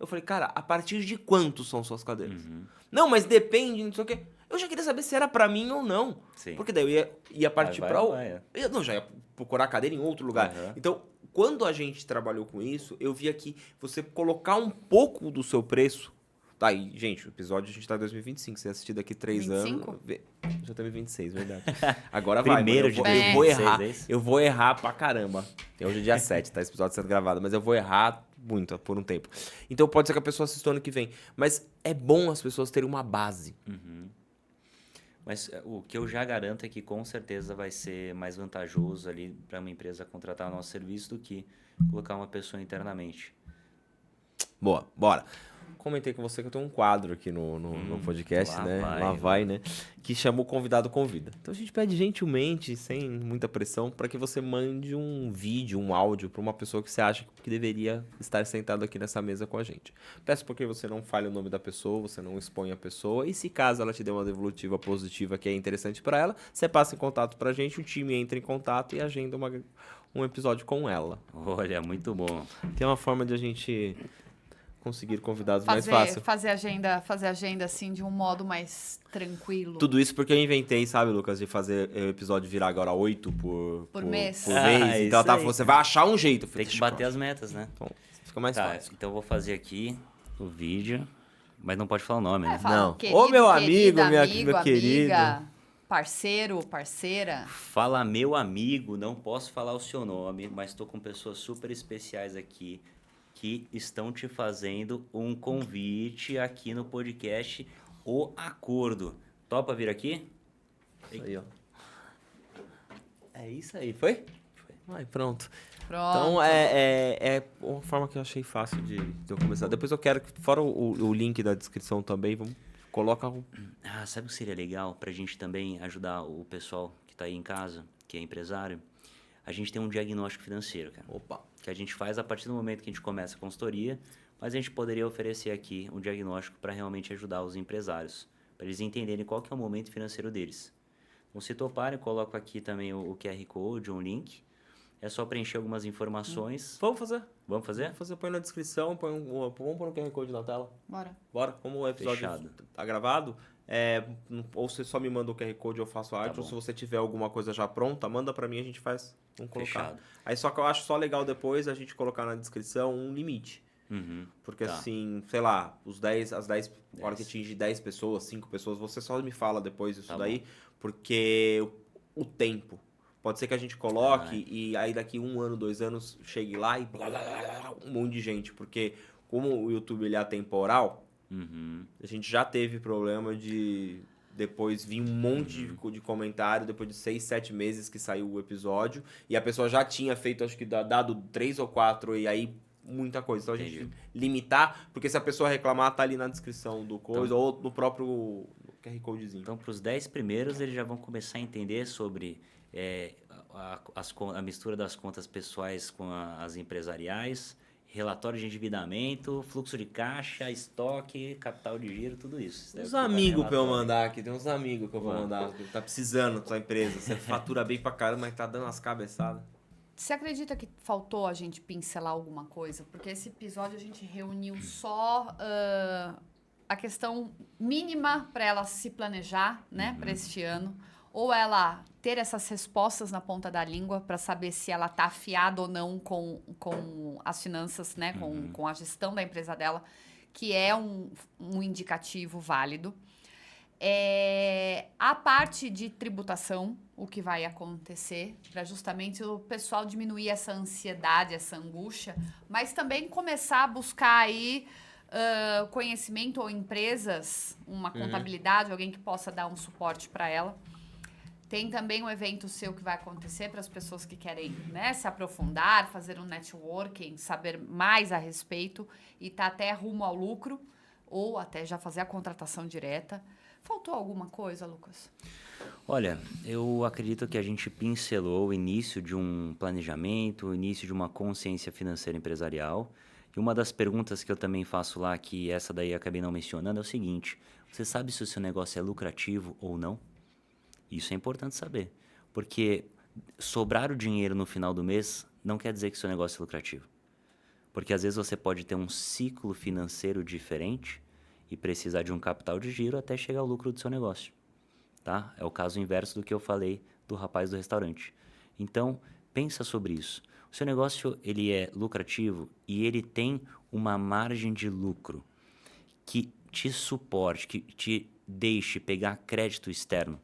falei, cara, a partir de quanto são suas cadeiras? Não, mas depende, não sei o quê. Eu já queria saber se era pra mim ou não. Sim. Porque daí eu ia partir Vai, pra... vai. Eu não, já ia procurar a cadeira em outro lugar. Aham. Então, quando a gente trabalhou com isso, eu via que você colocar um pouco do seu preço... Tá aí, gente, o episódio a gente tá em 2025. Você assistir daqui 3 25? anos... Já teve 26, verdade. Agora vai, Primeiro mano, de eu vou 2026, errar. é isso? Eu vou errar pra caramba. Hoje é dia 7, tá? Esse episódio sendo gravado. Mas eu vou errar muito, por um tempo. Então pode ser que a pessoa assista ano que vem. Mas é bom as pessoas terem uma base. Mas o que eu já garanto é que com certeza vai ser mais vantajoso ali para uma empresa contratar o nosso serviço do que colocar uma pessoa internamente. Boa, bora. Comentei com você que eu tenho um quadro aqui no podcast, lá né? vai, Lá vai, né? Que chama o Convidado Convida. Então a gente pede gentilmente, sem muita pressão, para que você mande um vídeo, um áudio para uma pessoa que você acha que deveria estar sentado aqui nessa mesa com a gente. Peço porque você não fale o nome da pessoa, você não expõe a pessoa, e se caso ela te dê uma devolutiva positiva que é interessante para ela, você passa em contato pra gente, o time entra em contato e agenda um episódio com ela. Olha, muito bom. Tem uma forma de a gente conseguir convidados mais fácil. Fazer agenda assim de um modo mais tranquilo. Tudo isso porque eu inventei, sabe, Lucas, de fazer o episódio virar agora 8 por mês. Por Ah, mês. Então isso ela tá aí. falando, você vai achar um jeito. Eu falei, Tem que "Deixa bater eu as metas, né? Então, fica mais Tá, fácil. então eu vou fazer aqui o vídeo, mas não pode falar o nome, né? Fala, Não. querido, Ô, meu amigo, querida, meu amiga, querido. parceiro, parceira. Fala meu amigo, não posso falar o seu nome, mas estou com pessoas super especiais aqui que estão te fazendo um convite aqui no podcast O Acordo. Topa vir aqui? Isso aí, ó. É isso aí, foi? Ai, pronto. Pronto. Então, é uma forma que eu achei fácil de eu começar. Depois eu quero, fora o link da descrição também, coloca um... Ah, sabe o que seria legal pra gente também ajudar o pessoal que tá aí em casa, que é empresário? A gente tem um diagnóstico financeiro, cara. Opa. Que a gente faz a partir do momento que a gente começa a consultoria, mas a gente poderia oferecer aqui um diagnóstico para realmente ajudar os empresários, para eles entenderem qual que é o momento financeiro deles. Então, se toparem, eu coloco aqui também o QR Code, um link. É só preencher algumas informações. Vamos fazer. Vamos fazer? Vamos fazer, põe na descrição, vamos pôr no QR Code na tela. Bora. Bora, como o episódio Fechado. tá gravado, ou você só me manda o QR Code, eu faço a arte, bom. ou se você tiver alguma coisa já pronta, manda pra mim, a gente faz. Vamos colocar. Fechado. Aí só que eu acho só legal depois a gente colocar na descrição um limite. Uhum. Porque Tá. assim, sei lá, a hora que atinge 10 pessoas, 5 pessoas, você só me fala depois isso Tá daí, porque o tempo. Pode ser que a gente coloque e aí daqui 1 ano, 2 anos, chegue lá e blá, blá, blá, blá, um monte de gente. Porque como o YouTube ele é atemporal, Uhum. a gente já teve problema de depois vir um monte de comentário depois de 6, 7 meses que saiu o episódio e a pessoa já tinha feito, acho que dado 3 ou 4 e aí muita coisa. Então a gente Entendi. limitar, porque se a pessoa reclamar, tá ali na descrição do coisa ou no próprio QR Codezinho. Então, para os 10 primeiros, eles já vão começar a entender sobre a mistura das contas pessoais com as empresariais, relatório de endividamento, fluxo de caixa, estoque, capital de giro, tudo isso. Uns amigos pra eu mandar aqui, tem uns amigos que eu vou mandar. Que tá precisando da sua empresa. Você fatura bem pra caramba, mas tá dando umas cabeçadas. Você acredita que faltou a gente pincelar alguma coisa? Porque esse episódio a gente reuniu só a questão mínima para ela se planejar, né, para este ano. Ou ela ter essas respostas na ponta da língua para saber se ela está afiada ou não com as finanças, né, com a gestão da empresa dela, que é um indicativo válido. A parte de tributação, o que vai acontecer, para justamente o pessoal diminuir essa ansiedade, essa angústia, mas também começar a buscar aí conhecimento ou empresas, uma contabilidade, alguém que possa dar um suporte para ela. Tem também um evento seu que vai acontecer para as pessoas que querem, né, se aprofundar, fazer um networking, saber mais a respeito e tá até rumo ao lucro ou até já fazer a contratação direta. Faltou alguma coisa, Lucas? Olha, eu acredito que a gente pincelou o início de um planejamento, o início de uma consciência financeira empresarial. E uma das perguntas que eu também faço lá, que essa daí eu acabei não mencionando, é o seguinte: você sabe se o seu negócio é lucrativo ou não? Isso é importante saber, porque sobrar o dinheiro no final do mês não quer dizer que o seu negócio é lucrativo. Porque às vezes você pode ter um ciclo financeiro diferente e precisar de um capital de giro até chegar ao lucro do seu negócio. Tá? É o caso inverso do que eu falei do rapaz do restaurante. Então, pensa sobre isso. O seu negócio ele é lucrativo e ele tem uma margem de lucro que te suporte, que te deixe pegar crédito externo.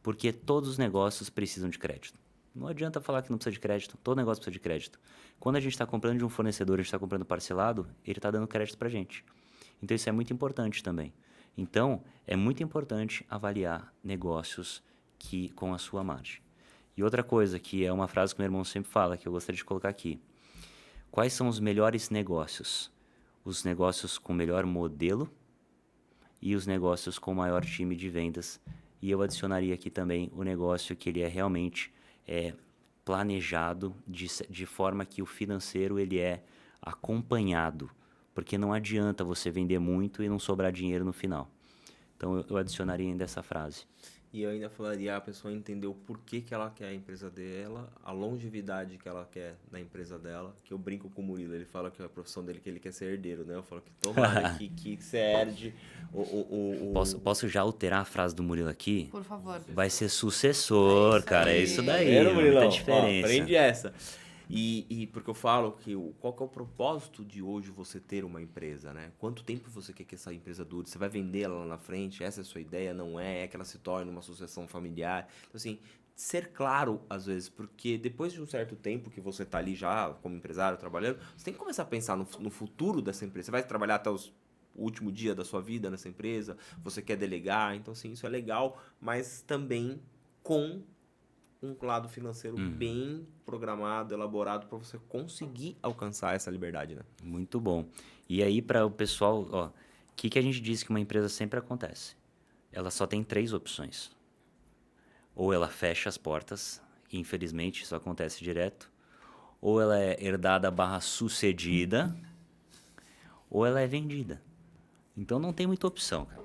Porque todos os negócios precisam de crédito. Não adianta falar que não precisa de crédito. Todo negócio precisa de crédito. Quando a gente está comprando de um fornecedor, a gente está comprando parcelado, ele está dando crédito para a gente. Então, isso é muito importante também. Então, é muito importante avaliar negócios com a sua margem. E outra coisa, que é uma frase que meu irmão sempre fala, que eu gostaria de colocar aqui. Quais são os melhores negócios? Os negócios com melhor modelo e os negócios com maior time de vendas. E eu adicionaria aqui também o negócio que ele é realmente planejado de forma que o financeiro ele é acompanhado. Porque não adianta você vender muito e não sobrar dinheiro no final. Então, eu adicionaria ainda essa frase. E eu ainda falaria a pessoa entender o porquê que ela quer a empresa dela, a longevidade que ela quer da empresa dela. Que eu brinco com o Murilo, ele fala que a profissão dele que ele quer ser herdeiro, né? Eu falo que tomara que você herde Posso já alterar a frase do Murilo aqui? Por favor. Vai ser sucessor, cara. É isso daí. Muita Muita diferença. Aprende essa. E porque eu falo que qual que é o propósito de hoje você ter uma empresa, né? Quanto tempo você quer que essa empresa dure? Você vai vender ela lá na frente? Essa é a sua ideia? Não é? É que ela se torne uma sucessão familiar? Então, assim, ser claro, às vezes, porque depois de um certo tempo que você tá ali já como empresário, trabalhando, você tem que começar a pensar no futuro dessa empresa. Você vai trabalhar até o último dia da sua vida nessa empresa? Você quer delegar? Então, assim, isso é legal, mas também com um lado financeiro bem programado, elaborado, para você conseguir alcançar essa liberdade, né? Muito bom. E aí, para o pessoal, o que a gente diz que uma empresa sempre acontece? Ela só tem 3 opções. Ou ela fecha as portas, e infelizmente isso acontece direto, ou ela é herdada / sucedida, ou ela é vendida. Então não tem muita opção, cara.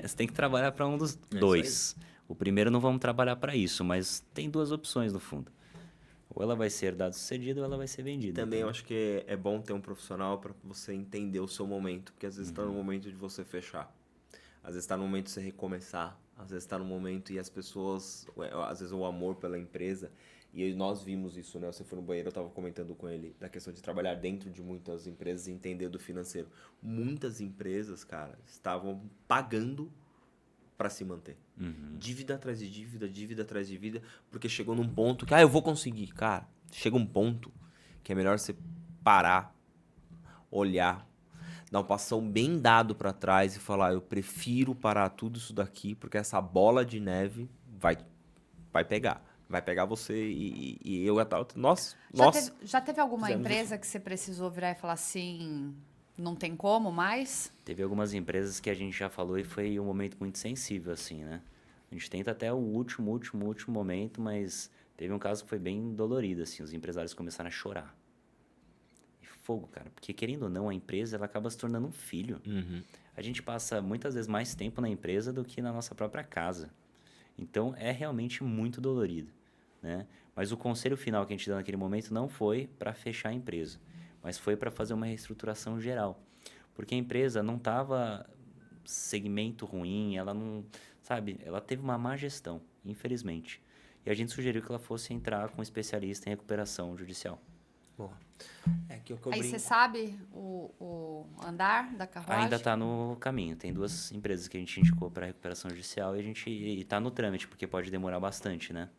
Você tem que trabalhar para um dos dois. O primeiro não vamos trabalhar para isso, mas tem 2 opções no fundo. Ou ela vai ser herdada sucedida ou ela vai ser vendida. Também eu acho que é bom ter um profissional para você entender o seu momento, porque às vezes está no momento de você fechar. Às vezes está no momento de você recomeçar. Às vezes está no momento e as pessoas, às vezes o amor pela empresa, e nós vimos isso, né? Você foi no banheiro, eu estava comentando com ele, da questão de trabalhar dentro de muitas empresas e entender do financeiro. Muitas empresas, cara, estavam pagando para se manter. Dívida atrás de dívida, dívida atrás de dívida, porque chegou num ponto que, eu vou conseguir. Cara, chega um ponto que é melhor você parar, olhar, dar um passão bem dado para trás e falar, eu prefiro parar tudo isso daqui, porque essa bola de neve vai pegar. Vai pegar você e eu... Nossa, Já teve alguma empresa que você precisou virar e falar assim... Não tem como mais? Teve algumas empresas que a gente já falou e foi um momento muito sensível, assim, né? A gente tenta até o último momento, mas Teve um caso que foi bem dolorido, assim, os empresários começaram a chorar. E fogo, cara, porque querendo ou não, a empresa ela acaba se tornando um filho. A gente passa muitas vezes mais tempo na empresa do que na nossa própria casa. Então, é realmente muito dolorido, né? Mas o conselho final que a gente deu naquele momento não foi para fechar a empresa, mas foi para fazer uma reestruturação geral. Porque a empresa não estava segmento ruim, ela não, sabe, ela teve uma má gestão, infelizmente. E a gente sugeriu que ela fosse entrar com um especialista em recuperação judicial. Boa. É que o que eu Aí brinco... você sabe o andar da carruagem? Ainda está no caminho. Tem 2 empresas que a gente indicou para recuperação judicial e a gente está no trâmite, porque pode demorar bastante, né?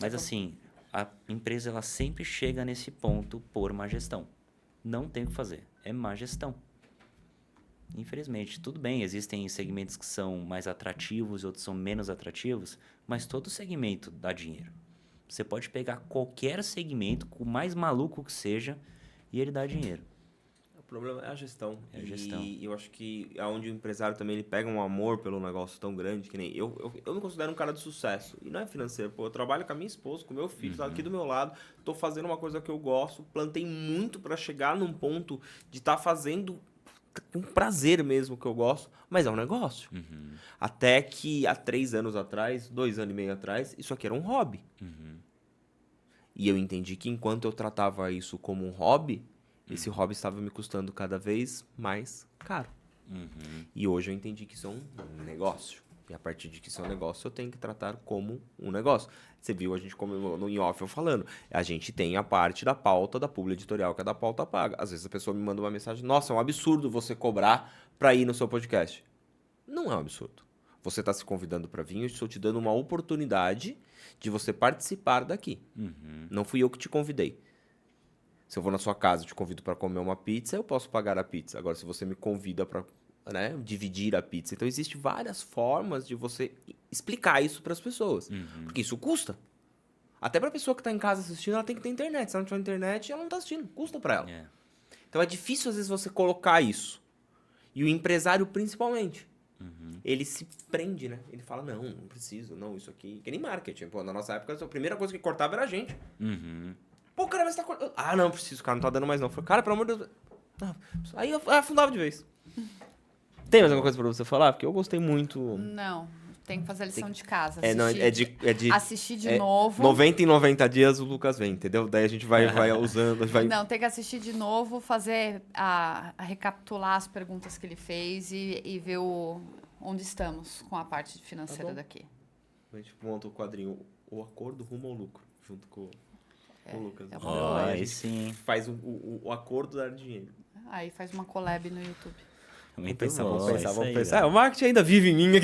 Mas assim, a empresa ela sempre chega nesse ponto por má gestão. Não tem o que fazer. É má gestão. Infelizmente, tudo bem, existem segmentos que são mais atrativos e outros são menos atrativos, mas todo segmento dá dinheiro. Você pode pegar qualquer segmento, com o mais maluco que seja, e ele dá dinheiro. O problema é a gestão. É a gestão. E eu acho que é onde o empresário também ele pega um amor pelo negócio tão grande, que nem eu me considero um cara de sucesso. E não é financeiro. Pô, eu trabalho com a minha esposa, com o meu filho, tá aqui do meu lado, tô fazendo uma coisa que eu gosto, plantei muito para chegar num ponto de estar fazendo com prazer mesmo que eu gosto, mas é um negócio. Até que há 3 anos atrás, 2 anos e meio atrás, isso aqui era um hobby. E eu entendi que enquanto eu tratava isso como um hobby, esse hobby estava me custando cada vez mais caro. E hoje eu entendi que isso é um negócio. E a partir de que isso é um negócio, eu tenho que tratar como um negócio. Você viu a gente, como no em off eu falando, a gente tem a parte da pauta da publi editorial, que é da pauta paga. Às vezes a pessoa me manda uma mensagem, nossa, é um absurdo você cobrar para ir no seu podcast. Não é um absurdo. Você está se convidando para vir, eu estou te dando uma oportunidade de você participar daqui. Não fui eu que te convidei. Se eu vou na sua casa e te convido para comer uma pizza, eu posso pagar a pizza. Agora, se você me convida para dividir a pizza. Então, existem várias formas de você explicar isso para as pessoas. Porque isso custa. Até para a pessoa que está em casa assistindo, ela tem que ter internet. Se ela não tiver internet, ela não está assistindo. Custa para ela. Então, é difícil, às vezes, você colocar isso. E o empresário, principalmente. Ele se prende, né? Ele fala, não preciso, não, isso aqui... Que nem marketing. Pô, na nossa época, a primeira coisa que cortava era a gente. Pô, cara, mas tá cortando... Ah, não, preciso, cara, não tá dando mais não. Eu falei, cara, pelo amor de Deus... Não. Aí eu afundava de vez. Tem mais alguma coisa pra você falar? Porque eu gostei muito... Não, tem que fazer a lição de casa. Assistir de é novo. 90 em 90 dias o Lucas vem, entendeu? Daí a gente vai usando... Não, tem que assistir de novo, fazer a recapitular as perguntas que ele fez e ver onde estamos com a parte financeira daqui. A gente monta o quadrinho O Acordo Rumo ao Lucro, junto com o Lucas. Aí sim. Faz o acordo dar dinheiro. Aí faz uma collab no YouTube. Muito Vamos bom, pensar. O marketing ainda vive em mim.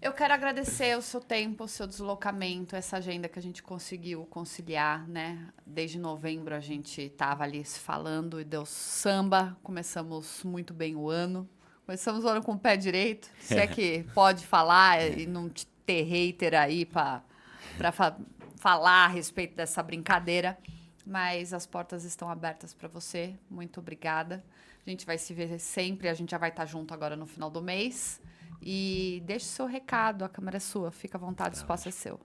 Eu quero agradecer o seu tempo, o seu deslocamento, essa agenda que a gente conseguiu conciliar, né? Desde novembro a gente estava ali se falando e deu samba. Começamos muito bem o ano. Começamos o ano com o pé direito. Se é que pode falar e não ter hater aí para falar a respeito dessa brincadeira. Mas as portas estão abertas para você. Muito obrigada. A gente vai se ver sempre. A gente já vai estar junto agora no final do mês. E deixe seu recado. A câmera é sua. Fica à vontade, o espaço é seu.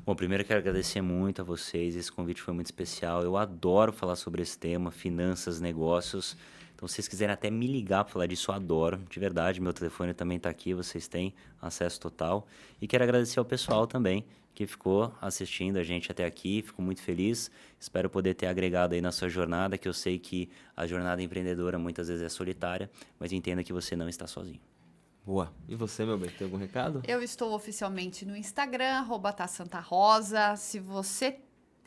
Bom, primeiro eu quero agradecer muito a vocês. Esse convite foi muito especial. Eu adoro falar sobre esse tema, finanças, negócios. Então, se vocês quiserem até me ligar para falar disso, eu adoro. De verdade, meu telefone também está aqui. Vocês têm acesso total. E quero agradecer ao pessoal também que ficou assistindo a gente até aqui. Fico muito feliz. Espero poder ter agregado aí na sua jornada, que eu sei que a jornada empreendedora muitas vezes é solitária, mas entenda que você não está sozinho. Boa. E você, meu bem, tem algum recado? Eu estou oficialmente no Instagram, @tasantarosa. Se você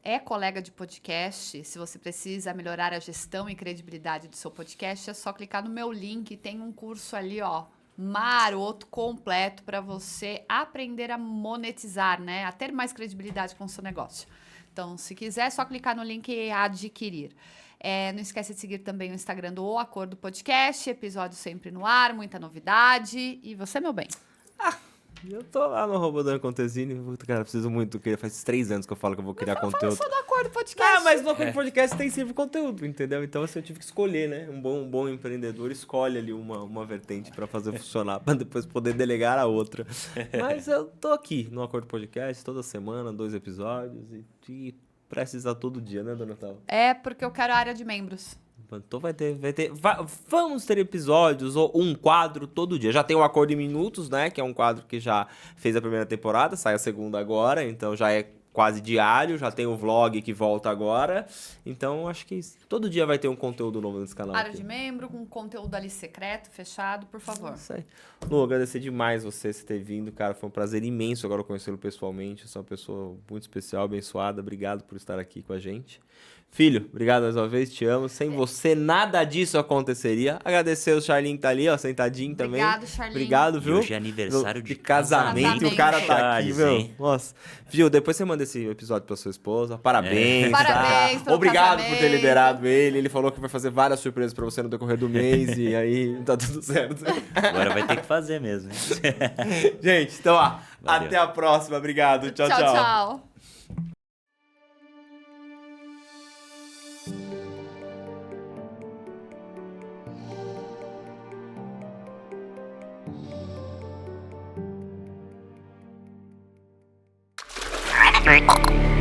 é colega de podcast, se você precisa melhorar a gestão e credibilidade do seu podcast, é só clicar no meu link. Tem um curso ali, ó, maroto, completo, para você aprender a monetizar, né? A ter mais credibilidade com o seu negócio. Então, se quiser, é só clicar no link e adquirir. Não esquece de seguir também o Instagram do O Acordo Podcast, episódio sempre no ar, muita novidade. E você, meu bem? Eu tô lá no @Dan Contesini. Cara, preciso muito. Faz 3 anos que eu falo que eu vou criar conteúdo. Só do Acordo Podcast. Mas no Acordo Podcast tem sempre conteúdo, entendeu? Então assim, eu tive que escolher, né? Um bom empreendedor escolhe ali uma vertente pra fazer funcionar, pra depois poder delegar a outra. Mas eu tô aqui no Acordo Podcast toda semana, 2 episódios e prestes a todo dia, né, Dona Tal? É porque eu quero a área de membros. Então vamos ter episódios ou um quadro todo dia. Já tem o Acordo em Minutos, né? Que é um quadro que já fez a primeira temporada, sai a segunda agora, então já é quase diário. Já tem o vlog que volta agora. Então acho que todo dia vai ter um conteúdo novo nesse canal. Área aqui. de membro, com conteúdo ali secreto, fechado, por favor. Isso aí. Lu, agradecer demais você ter vindo, cara. Foi um prazer imenso agora conhecê-lo pessoalmente. Você é uma pessoa muito especial, abençoada. Obrigado por estar aqui com a gente. Filho, obrigado mais uma vez, te amo. Sem você, nada disso aconteceria. Agradecer o Charlinho que tá ali, ó, sentadinho também. Obrigado, Charlinho. Obrigado, viu? E hoje é aniversário de casamento. E o cara tá aqui, Charles, viu? hein? Nossa. Viu, depois você manda esse episódio pra sua esposa. Parabéns, tá? Parabéns pelo Obrigado por ter casamento. liberado ele. Ele falou que vai fazer várias surpresas pra você no decorrer do mês. E aí, tá tudo certo. Agora vai ter que fazer mesmo, hein? Gente, então, ó, Valeu. até a próxima. Obrigado. Tchau, Tchau, tchau. tchau. Thank you.